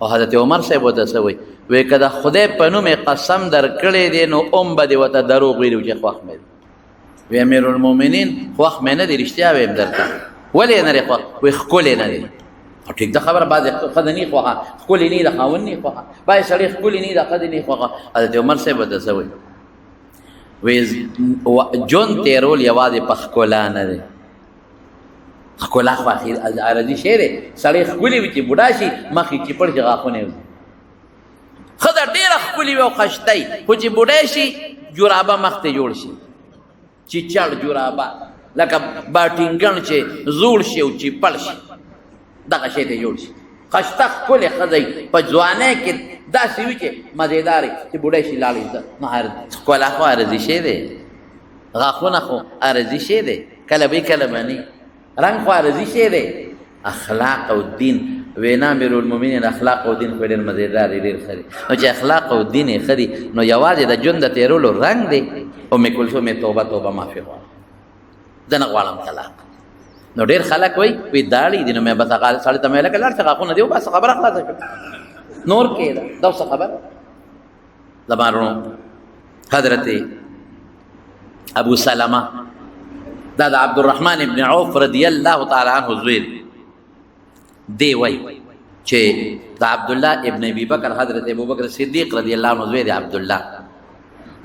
او حضرت عمر صاحب وته سوي وې کدا خدای په نوم قسم در کړې دی نو بده وته دروغ ویلو چې خوخ مې وی امیر المؤمنین خوخ مې نه دی رښتیا ویم درته ولې نه خوخ وی خکول نه دی او ټیک دا خبره بعد خدنی خوخه خکول نه د خاون نه خوخه بای سړی خکول نه د خدنی خوخه حضرت عمر صاحب وته سوي وی جون تیرول یوازې په خکولا نه دی خکولا خو اخر عربي شعر سړی خکولي وي چې بوډا شي مخې چې پړ ځغاخونه خدای ډېر خکولي او خشتای خو چې بوډا شي جورابه مخ ته جوړ شي چې چړ جورابه لکه باټینګن چې زوړ شي او چې پړ شي دغه شی ته جوړ شي خشته ښکلې ښځی په ځوانۍ کې داسې وي چې مزېدارې چې بوډۍ شي لاړې نو ښکلا خو عرضي شی دی غاښونه خو عرضي شی دی کله به کله به نه رنګ خو عرضي شی دی اخلاق او دین وینا امیر المؤمنین اخلاق او دین خو ډېر مزېدار دی ډېر ښه دی نو چې اخلاق او دین یې ښه دي نو یوازې د ژوند د تېرولو رنګ دی ام کلثوم یې توبه توبه معافي غواړم زه نه غواړم طلاق نو ډېر خلک وایي داړي دي نو مې بس هغه سړي ته مې لکه لاړ څه غاښونه دي بس خبره خلاصه شوه نور کېده دا څه خبره زما حضرت ابو سلمه دا د عبدالرحمن ابن عوف رضی الله تعالی عنه زوی دی وایي چې د عبدالله ابن ابي بکر حضرت ابو بکر صدیق رضی الله عنه زوی دی عبدالله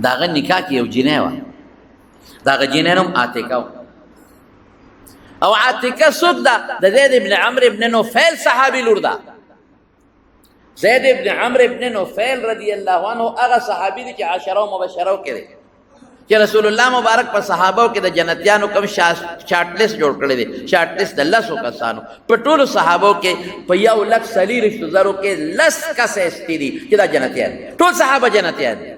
د هغه نکاح کې یو جینۍ وه د هغه جینۍ نوم عاتکه او عاتکه څوک ده د زید ابن عمرو ابن نوفل صحابي لور ده زید ابن عمرو ابن نوفل رضی الله عنه هغه صحابي دی چې عشره مبشره کې دی چې رسول الله مبارک په صحابو کې د جنتیانو کوم شارټ لیست جوړ کړی دی شارټ لیست د 10 کسانو په ټولو صحابو کې په 1,40,000 کې 10 کس ایستي دي چې دا جنتیان ټول صحابه جنتیان دي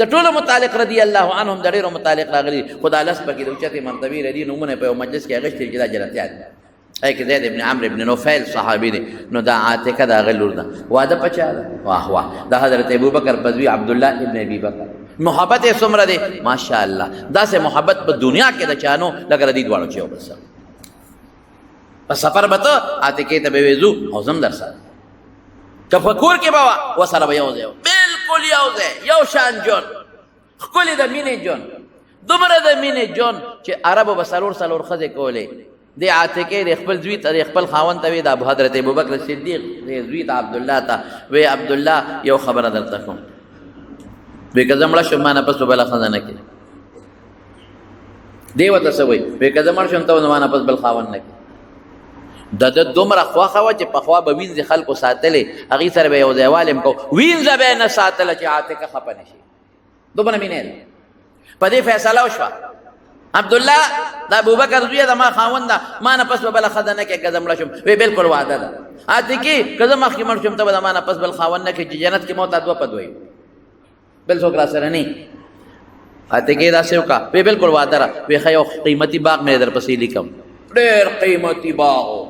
د ټولو متعلق رضی الله عنهم د ډېرو متعلق راغلي خدا لس پکې د اوچتې مرتبې ردي نومونه په یو مجلس کې اغوښتي چې دا جنتیان دي ای کې زید ابن عمرو ابن نوفل صحابي دی نو دا عاتکه د هغه لور ده واده په چا ده واه واه د حضرت ابوبکر په زوی عبدالله ابن ابي بکر محبت یې څومره دی ماشاءالله داسې محبت په دنیا کې د چا نو لکه د دې دواړو چې یو بل سره په سفر به ته عاتکې ته به ویځو او زم در سره که په کور کې به وه ورسره به یو ځای بالکل یو ځای یو شان ژوند ښکلې د مینې ژوند دومره د مینې ژوند چې عربو به څلور ښځې کولې د عاتکې د خپل زوی ته د خپل خاوند ته وی د حضرت ابوبکر صدیق د زوی ته عبدالله ته وی عبدالله یو خبره درته کوم وی که زه مړه شم ما نه پس به بله ښځه نه کړي دی ورته څه وایي وی که زه مړ شم ته ما نه پس بل خاوند نه کړي د ده دومره خوښه وه چې پخوا به وینځې خلکو ساتلې هغې سره به یو ځایوالی هم کوو وینځه به یې نه ساتله چې عاتکه خفه نه شي دومره مینې ده په دې فیصله وشوه عبدالله د ابوبکر زویه د ما خاوند ده ما نه پس به بله ښځه نه کړې که زه مړه شم وی بالکل وعده ده عاتکې که زه مخکې مړ شم ته به د ما نه پس بل خاوند نه کړې چې جنت کې مو ته 2 په 2 بل څوک را سره نه عاتکې داسې وکړه وی بالکل وعده ده وی ښه یو قیمتي باغ مې درپسې لیکم ډېر قیمتي باغ و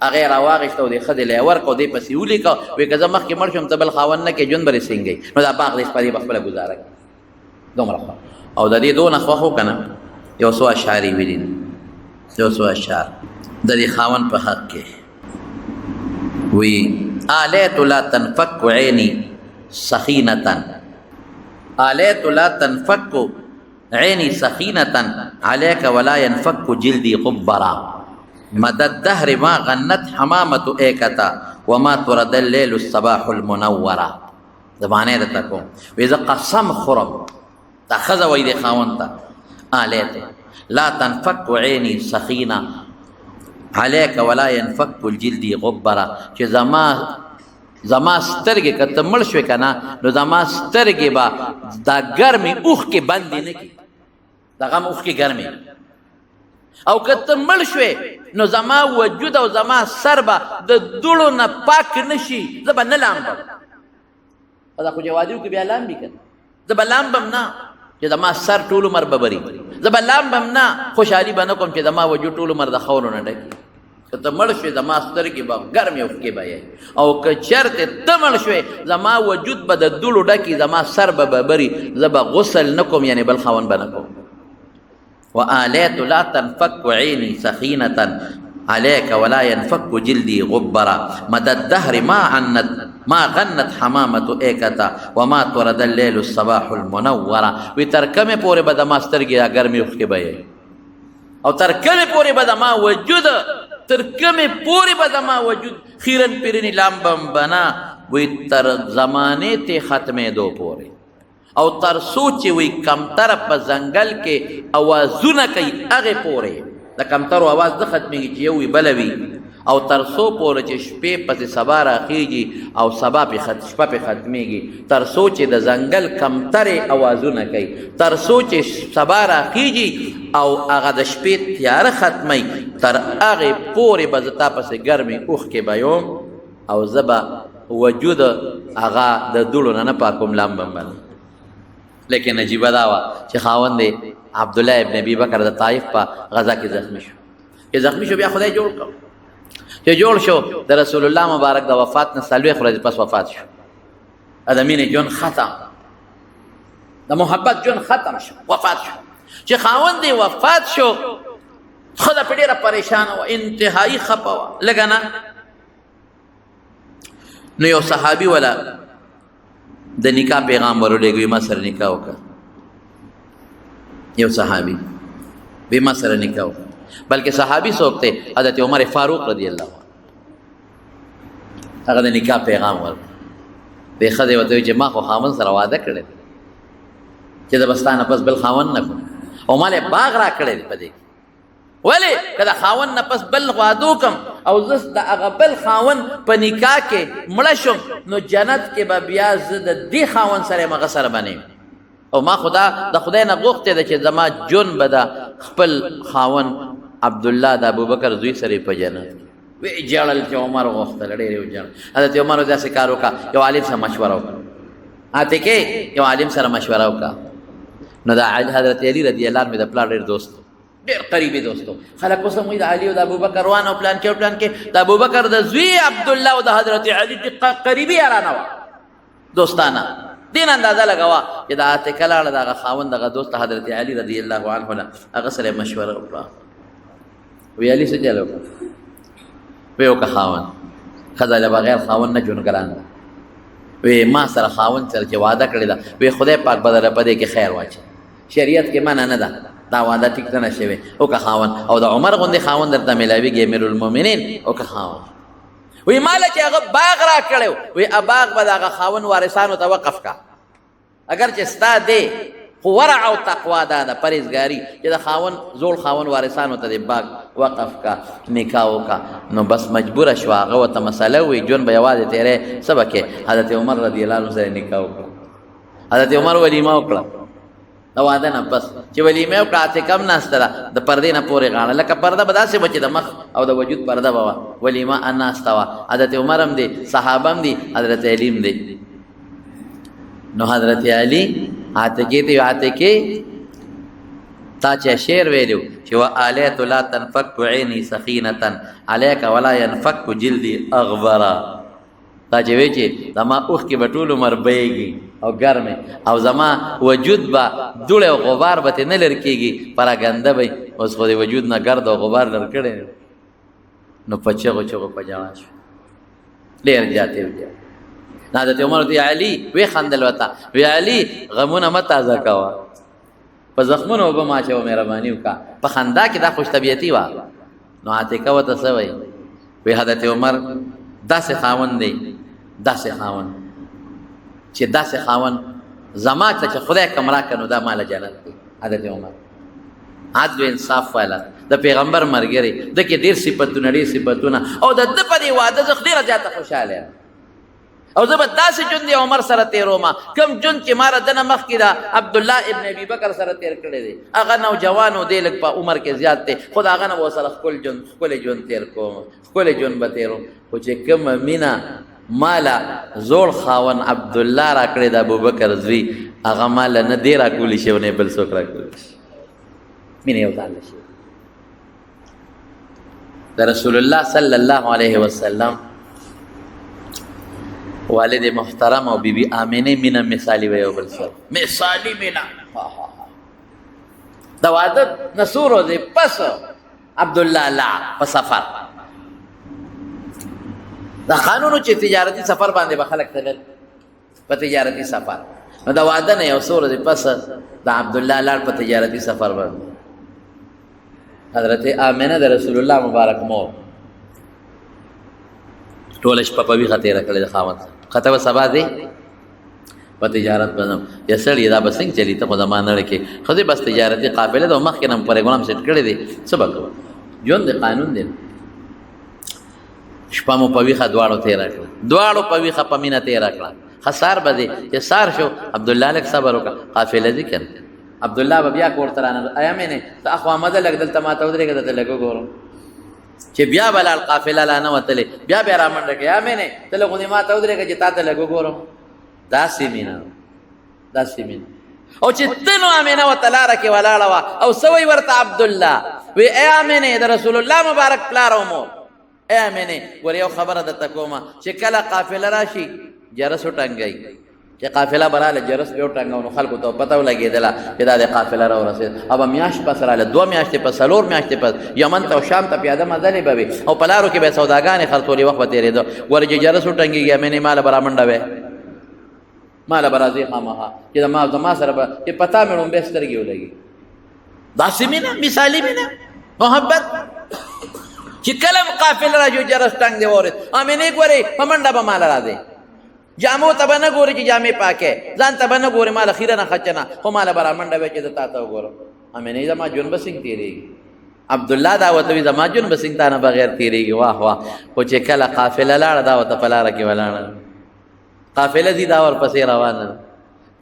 هغې یې راواخېسته او دې ښځې له یې ورکړه او دې پسې ولیکه وی که زه مخکې مړ شم ته بل خاوند نه کړې ژوند به دې څنګه نو دا باغ دې په دې به خپله ګزاره کړي دومره ښه او د دې دونه خوښ و که نه یو څو اشعار یې ویلي یو څو اشعار د دې خاوند په حق کې وی آلیت لا تنفک عینی سخینة آلیت لا تنفک عینی سخینة علیک ولا ينفک جلدی قبرا مدى الدهر ما غنت حمامة ایکتا وما ترد الليل الصباح المنورا زمانه درته کوم وی زه قسم خورم دا ښځه وایي دې خاوند ته آلیت لا تنفک عینی سخینه علیک ولا ينفک الجلدی غبره چې زما سترګې که ته مړ شوې که نه نو زما سترګې به دا ګرمې اوښکې بندې نه کړي د غم اوښکې ګرمې او که ته مړ شوې نو زما وجود او زما سر به د دوړو نه پاک نه شي زه به نه لامبم دا خو جوادیو کې بیا لامبي که زه به لامبم نه چې زما سر ټول عمر به بري زه به لامبم نه خوشحالي به نه کوم چې زما وجود ټول عمر د خاورو نه ډکي که ته مړ شوې زما سترګې به ګرمې اوښکې به یې او که چېرته ته مړ شوې زما وجود به د دوړو ډکي زما سر به بري زه به غسل نه کوم یعنې بل خاوند به نه کوم وآلیت لا تنفک عینی سخینة علیک ولا ينفک جلدی غبرا مدى الدهر ما غنت حمامة ایکتا وما ترد الليل الصباح المنورا وی تر کمې پورې به زما سترګې ګرمې اوښکې به یې او تر کمې پورې به زما وجود تر کمې پورې به زما وجود خیرن پیرنې لامبم بنا وی تر زمانې ته ختمېدو پورې او تر څو چې وی کمتره په ځنګل کې اوازونه کوي هغې پورې د کمترو اواز نه ختمېږي چې یو وي بله وي او تر څو پورې چې شپې پسې سبا راخیږي او سبا شپه پې ختمېږي تر څو چې د ځنګل کمترې اوازونه کوي تر څو چې سبا راخیږي او هغه د شپې تیاره ختمی تر هغې پورې به زه تا پسې ګرمې اوښکې به یم او زبا وجود هغه د دوړو نه پاکوم لامبم باندې. لیکن عجیبه دا وه چې خاوند دی عبدالله ابن ابي بکر د طائف په غزا کې زخمی شو. چې زخمی شو بیا خدای جوړ کړ. چې جوړ شو د رسول الله مبارک د وفات نه 40 ورځې پس وفات شو. د مینې ژوند ختم، د محبت ژوند ختم شو، وفات شو. چې خاوند دی وفات شو خدا په ډېره پریشانه وه، انتهایي خفه وه. لږه نه نو یو صحابي ولا د نکاح پیغام ورولېږي، ما سره نکاح وکړه. یو صحابي وی ما سره نکاح وکړه. بلکې صحابي څوک دی؟ حضرت عمر فاروق رضی الله عنه. هغه د نکاح پیغام ورکړ. دې ښځې ورته وایي چې ما خو خاوند سره واده کړی دی چې زه به ستا نه پس بل خاوند نه کړم، او ما له باغ را کړی دی په دې کې. ولې که د خاوند نه پس بل واده وکړم او زه د هغه بل خاوند په نکاح کې مړه شم، نو جنت کې به بیا زه د دې خاوند سره یم، هغه سره به نه یم. او ما خدا د خدای نه غوښتې ده چې زما جون به د خپل خاوند عبدالله د ابوبکر زوی سره په جنت کې. وی جړل چې عمر غوښتل، ډېر یې وجړل. حضرت عمر داسې کار وکړه، یو عالم سره مشوره وکړه. هاتې کې یو عالم سره مشوره وکړه. نو د حضرت علی رضی الله عنه د پلار ډېر دوست، ډېر قریبي دوست. خلک اوس هم وایي د علي او د ابوبکر روان او پلان کې او پلان کې د ابوبکر د زوی عبدالله او د حضرت علي قریبي یارانه وه، دوستانه. دین اندازه لګوه چې د عاتکه لاړه د هغه خاوند دغه دوست حضرت علي رضی الله عنه نه هغه سره یې مشوره وکړه. وی علي څه چل وکړه؟ وی وکړه خاوند ښځه له بغیر خاوند نه ژوند ګران ده. وی ما سره خاوند سره چې واده کړې ده، وی خدای پاک به درله په دې کې خیر واچي. شریعت کې منع نه ده، دا واده ټیک نه شوی. وکړه خاوند، او د عمر غوندې خاوند درته میلاویږي امیرالمؤمنین. وکړه خاوند. وی ماله چې هغه باغ را کړی وی باغ به د هغه خاوند وارثانو ته وقف کا. اگر چې ستا دی خو ورع او تقوا دا ده، پرهیزګاري، چې د خاوند زوړ خاوند وارثانو ته د باغ وقف کا، نکاح وکړه. نو بس مجبوره شوه، هغه ورته مسله وی ژوند به یوازې تېری څه به کې. حضرت عمر رضی الله عنه سره نکاح وکړه. حضرت عمر ولیمه وکړه د واده نه پس. چې ولیمه وکړه عاتکه هم ناسته ده د پردې نه پورې غاړه، لکه پرده به داسې به چې د مخ او د وجود پرده به وه. ولیمه ناسته وه. حضرت عمر هم دی، صحابه هم دي، حضرت علي هم دی. نو حضرت علي عاتکې ته عاتکې تا چې شعر ویلو چې وآلیت لا تنفک عیني سخینة علیک ولا ینفک جلدي اغبرا. تا چې وی چې زما اوښکې به ټول عمر بهیږي او ګرمې، او زما وجود به دوړې او غبار به ترې نه لرې کېږي، پراګنده به اوس خو د وجود نه ګرد او غبار لر کړی. نو په چغو چغو په ژړا شو، ډېر زیاتې وجه. حضرت عمر ته علي وی خندل ورته، وی علي غمونه مه تازه کوه، په زخمونو اوبه مه اچوه، مهرباني وکړه. په خندا کې دا خوش طبیعتي وه. نو عاتکه ورته څه وایي؟ وی حضرت عمر داسې خاوند دی، داسې خاوند چې داسې خاوند زما ته چې خدای کوم راکړه نو دا ماله جنت دی. حضرت عمر عدل و انصاف والا، د پیغمبر ملګری، د کې ډېر صفتونه، ډېر صفتونه، او د ده په دې واده زه ډېره زیاته خوشحاله یم. او زه به داسې ژوند د عمر سره تېرومه کوم ژوند چې ما د نه مخکې د عبدالله ابن ابي بکر سره تېر کړی دی. هغه نوجوان و دی، لږ په عمر کې زیات دی، خو د هغه نه به ورسره ښکلی ژوند تېر کوم، ښکلی ژوند به تېروم. خو چې کومه مینه ماله زوړ خاوند عبدالله را کړی د ابوبکر زوی، هغه ماله نه دی را کولی شي او نه بل څوک را کولی شي. مینه یو ځانله شي. د رسول الله صلی الله علیه وسلم والد محترم او بیبي آمینه مینه مثالی وی او بل سره مثالی مینه. د واده نه څو ورځې پس عبدالله لاړ په سفر. دا قانونو چې تجارتي سفر باندې به خلک تلل په تجارتي سفر، نو د واده نه یو څو ورځې پس د عبدالله لاړ په تجارتي سفر باندې. حضرت آمینه د رسول الله مبارک مور ټوله شپه په ویښه تېره کړې د خاوند. خطه به سبا دی په تجارت بنم یا سړي دا به څنګه چلي، ته خو زما نړۍ کې ښځې بس تجارتي قافله ده او مخکې نه پروګرام سیټ کړی دی، څه به کوه، ژوند د قانون دی. شپه مو په ویښه دواړو تېره کړه، دواړو په ویښه په مینه تېره کړه. ښه سار به دی چې سار شو عبدالله لږ صبر وکړه، قافله دي که نه. عبدالله به بیا کور ته رانه، ایا مینې ته اخوا مده لږ دلته ما ته ودرېږه، دلته لږ وګورم. چې بیا به لاړ قافله لا نه وتلې بیا به یې را منډه کړې یا مینې ته لږ غوندې ما ته ودرېږه چې تا ته لږ وګورم داسې مینه داسې مینه او چې ته نو امینه ورته لاره کې ولاړه وه او څه وایي ورته عبدالله وی ای امینې د رسول الله مبارک پلار او مور ای امینې ګوره یو خبره درته کومه چې کله قافله راشي جرس وټنګئ چې قافله به راله جرس به وټنګو نو خلکو ته پته ولګېدله چې دا د قافله راورسېد او به میاشت پس راله 2 میاشتې پس 4 میاشتې پس یمن ته او شام ته پیاده مزلې به وي او په لارو کې به یې سوداګانې خرڅولې وخت به تېرېده ګوره چې جرس وټنګېږي امینې ماله به را منډه وی ماله به راځي خامخا چې زما سره به چې پتا مې ړومبی سترګې ولګي داسې مینه مثالي مینه محبت چې کله قافله را جو جرس ټنګ دی واورېد امینې ګورې په منډه به ماله راځي جامو ته به نه ګورې چې جامې پاکې ځان ته به نه ګورې ماله خیره نه خچه نه خو ماله به را منډه وی چې زه تا ته وګورم امینې زما ژوند به څنګه تېرېږي عبدالله دا ورته وي زما ژوند به څنګه تا نه بغیر تېرېږي واه واه خو چې کله قافله لاړه دا ورته په لاره کې ولاړه قافله ځي دا ورپسې روانه ده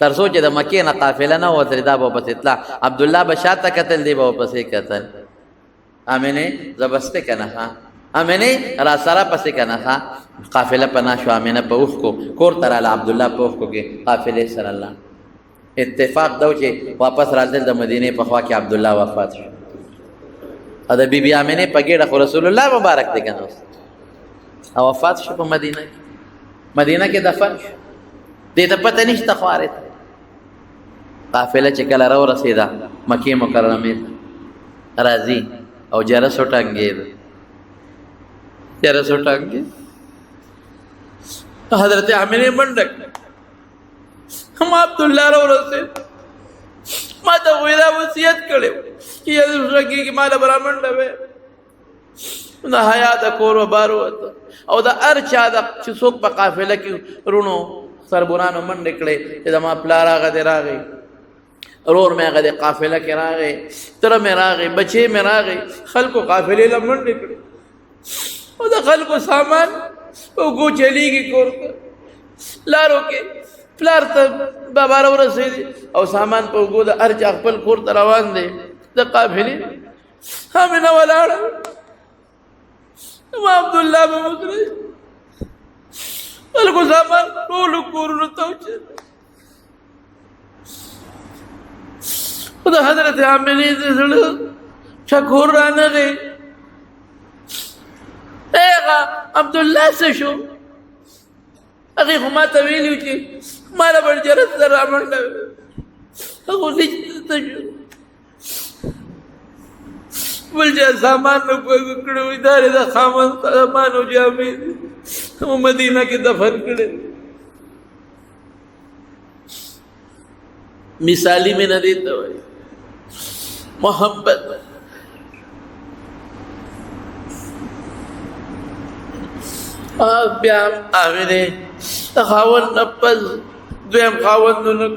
تر څو چې د مکې نه قافله نه وتلې دا به ورپسې تله عبدالله به شاته کتل دی به ورپسې کتل امینې زه بسته که نه ښه امینې را سره پسې که نه ښه قافله پناه شو امینه په اوښکو کور ته راله عبدالله په اوښکو کې قافلې سره لاړ اتفاق دا و چې واپس راتلل د مدینې په خوا کې عبدالله وفات شو او د بیبي امینې په ګېډه خو رسول الله مبارک دی که نه او وفات شو په مدینه کې مدینه کې دفن شو دې ته پته نشته خوارې ته قافله چې کله راورسېده مکې مکرمې ته راځي او جرس وټنګېد جرس وټنګېد حضرت امینې منډه هم عبدالله راورسېد ما ته خو یې دا وصیت کړی و چې جرس وټنګېږي ماله به را منډه وی د حیا د کور و بار وته او د هر چا د چې څوک په قافله کې رونو سربورانو منډې کړې چې زما پلار هغه دی راغی رور مې هغه دی قافله کې راغی تره مې راغی بچې مې راغی خلکو قافلې له منډې کړې او د خلکو سامان په اوږو چلیږي کور ته لارو کې پلار ته بابا راورسېدي او سامان په اوږو د هر چا خپل کور ته روان دی د قافلې امینه ولاړه ما عبدالله به مکرې خلکو سامان ټولو کورونو ته وچېد خو د حضرت امینې د زړه ټکور رانغی هغه عبدالله څه شو هغې خو ما ته ویلي و چې ماله به جرس ته را منډه هغه نشته شو بل چا سامان نه کوږ کړی وي دا د خاوند سامان او جامې دي او مدینه کې دفن کړی مثالي مینه دې ته وایي محبت بیا امینې د خاوند نه پس دویم خاوند نه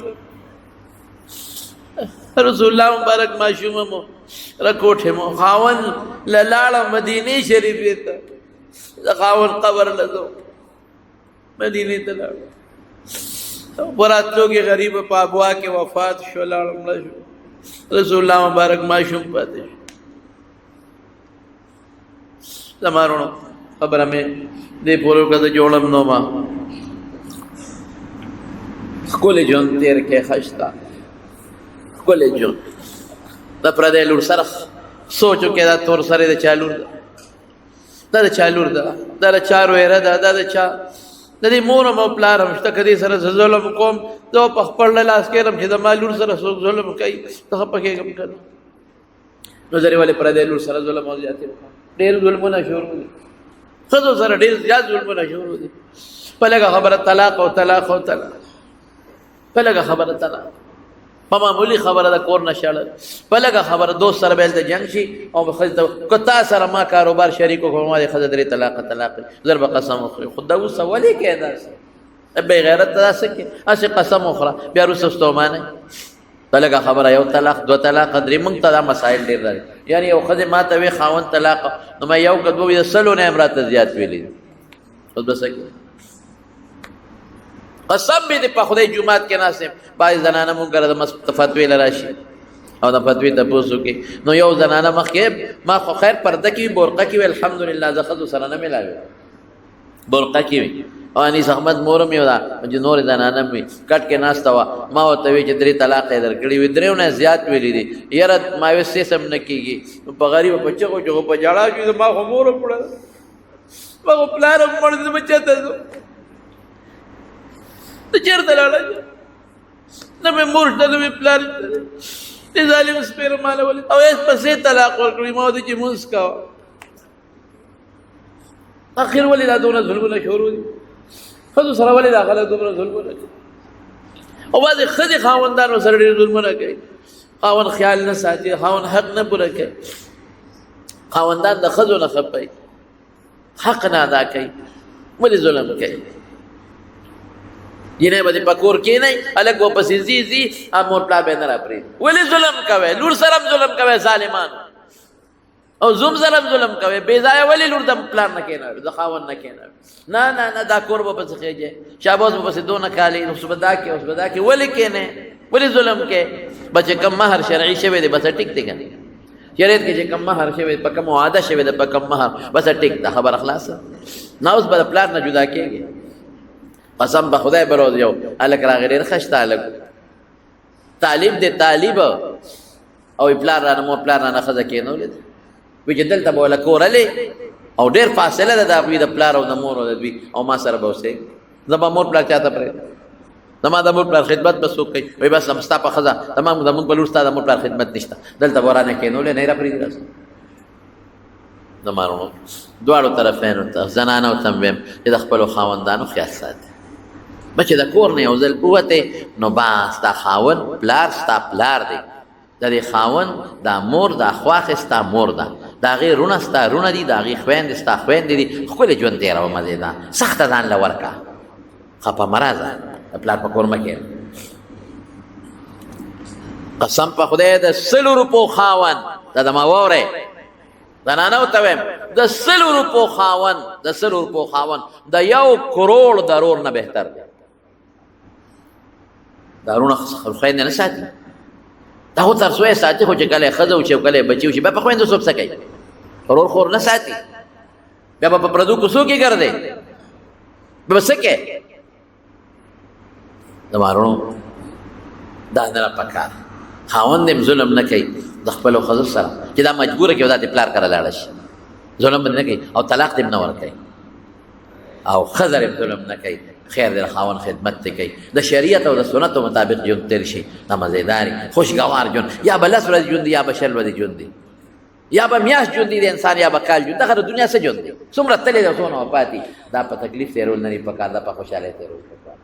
رسول الله مبارک ماشومه مو رکوټه مو خاوند لاړه مدینه شریفه ته د خاوند قبر لزو مدینه ته لاړ وراتلو کې غریب په ابوا کې وفات شو لاړ مړ شو رسول الله مبارک ماشوم پاتې شو زمارونو خبره مې دې پورو کده جوړم نو ما خپل جون تیر کې خشتا خپل جون د پردې لور سره سوچو کې دا تور سره د چالور دا د چالور دا د چارو اراده دا د چا د دې مور او پلار هم شته کدي سره ظلم کوم زه په خپل لاس کې رم چې د مالور سره ظلم کوي ته په کې کوم کړه نظر والے پردې لور سره ظلم او زیاتې ډېر ظلمونه شروع دي خزو سره ډېر زیات ظلمونه شروع دي په لګه خبره طلاق او طلاق او طلاق په لګه خبره طلاق په معمولی خبره د کور نشاله په لګه خبره دوست سره بیل د جنگ شي او خزته کتا سره ما کاروبار شریکو کوم ما خزه درې طلاق ضرب قسم اخري خدا وسه ولي کېدا به غیرت تاسو کې اسی قسم اخرى بیا رسستو معنی په لګه خبره یو طلاق دو طلاق درې مونږ ته دا مسائل ډېر دي یعنی یو خزه ما ته وی خاون طلاق نو ما یو کدو وی سلو نه امرات زیات ویلي اوس بس قسم به په خدای جمعات کې ناسم باز زنانه مونږ غره د فتوی لراشي او د فتوی تپوس وکړي. نو یو زنانه مخکې ما خو خیر پرده کې وي برقه کې وي الحمدلله زه ښځو سره نه میلاوي برقه کې وي او انیس احمد مورم یو ده چې نورې زنانه مې کټ کې ناسته وه ما ورته وی چې 3 طلاق یې درکړي وي 3 نه زیات ویلي دي یاره ما وی سیسم نه کېږي په غریبه په چغو چغو په جړا شو ما خو مور وکړه ما خو پلار هم مړ زه به چېرته ځو ته چېرته لاړه نه مې مور شته نه مې پلار شته دې ظالم سپېره ماله ولې او یې پسې طلاق ورکړي ما ورته چې مونځ کوه اخر ولې دا دونه ظلمونه شروع دي ښځو سره ولې دا خلک دومره ظلمونه کوي او بعضې ښځې خاوندانو سره ډېر ظلمونه کوي خاوند خیال نه ساتي خاوند حق نه پوره کوي خاوندان د ښځو نه خفوي حق نه ادا کوي ولې ظلم کوي جنې به دې په کور کښېنئ هلک به پسې ځي ځي مور پلار به یې نه راپرېږدي ولې ظلم کوئ لور سره هم ظلم کوئ ظالمانو او زوم سره هم ظلم کوئ بې ځایه ولې لور د پلار نه کښېنوي د خاوند نه کښېنوي نه نه نه دا کور به پسې خېجئ شاباس به پسې دونه کالي اوس به دا کې اوس به دا کې ولې کښېنئ ولې ظلم کوئ به چې کم مهر شرعي شوی دی بس ټیک دی که نه شریعت کې چې کم مهر شوی په کم وعده شوی دی په کم مهر بس ټیک ده خبره خلاصه نه اوس به د پلار نه جدا کېږي قسم به خدای به روز یو هلک راغی ډېر ښه شته هلک طالب دی طالب او پلار رانه مور پلار رانه ښځه کېنولې ده وی چې دلته به وله کورلې او ډېر فاصله ده د هغوی د پلار او د مور او د دوی او ما سره به اوسېږي زه به مور پلار چاته پرېږدم زما د مور پلار خدمت به څوک کوي وایي بس ستا په ښځه تمام زمونږ په لور ستا د مور پلار خدمت نشته دلته به رانه کېنولې نه یې راپرېږدي راسه زما وروڼو دواړو طرفینو ته زنانو ته هم ویم چې د خپلو خاوندانو خیال ساتي بچې د کور نه یو ځل ووتې نو بس ستا خاوند پلار ستا پلار دی د دې خاوند دا مور دا خواښې ستا مور ده د هغې رونه ستا رونه دي د هغې خویندې ستا خویندې دي ښکلې ژوند تېروه مزېدار سخته ځان له ورکړه خفه مه راځه د پلار په کور مه کښېنه قسم په خدای د 100 روپو خاوند دا د ما واورئ زنانو ته وایم د 100 روپو خاوند د 100 روپو خاوند د 1 کروڑ درور نه بهتر دی دارونه خویندې نه ساتي دا خو تر څو یې ساتي خو چې کله یې ښځه وشي او کله یې بچي وشي بیا په خویندو څوک څه کوي ورور خور نه ساتي بیا به په پردو کوڅو کې ګرځئ بیا به څه کوې زما وروڼو دا نه را پکار خاوند هم ظلم نه کوي د خپلو ښځو سره چې دا مجبوره کړي او دا دې پلار کره لاړه شي ظلم به نه کوي او طلاق دې هم نه ورکوي او ښځه هم ظلم نه کوي خیر دی د خاوند خدمت دی کوي د شریعت او د سنتو مطابق ژوند تېر شي دا مزېداري خوشګوار ژوند یا به 10 ورځې ژوند دی یا به 20 ورځې ژوند دی یا به میاشت ژوند دی د انسان یا به کال ژوند دغه د دنیا څه ژوند دی څومره تللی دی او څومره وفات دي دا په تکلیف تېرول نه دي پکار دا په خوشحالۍ تېرول پکار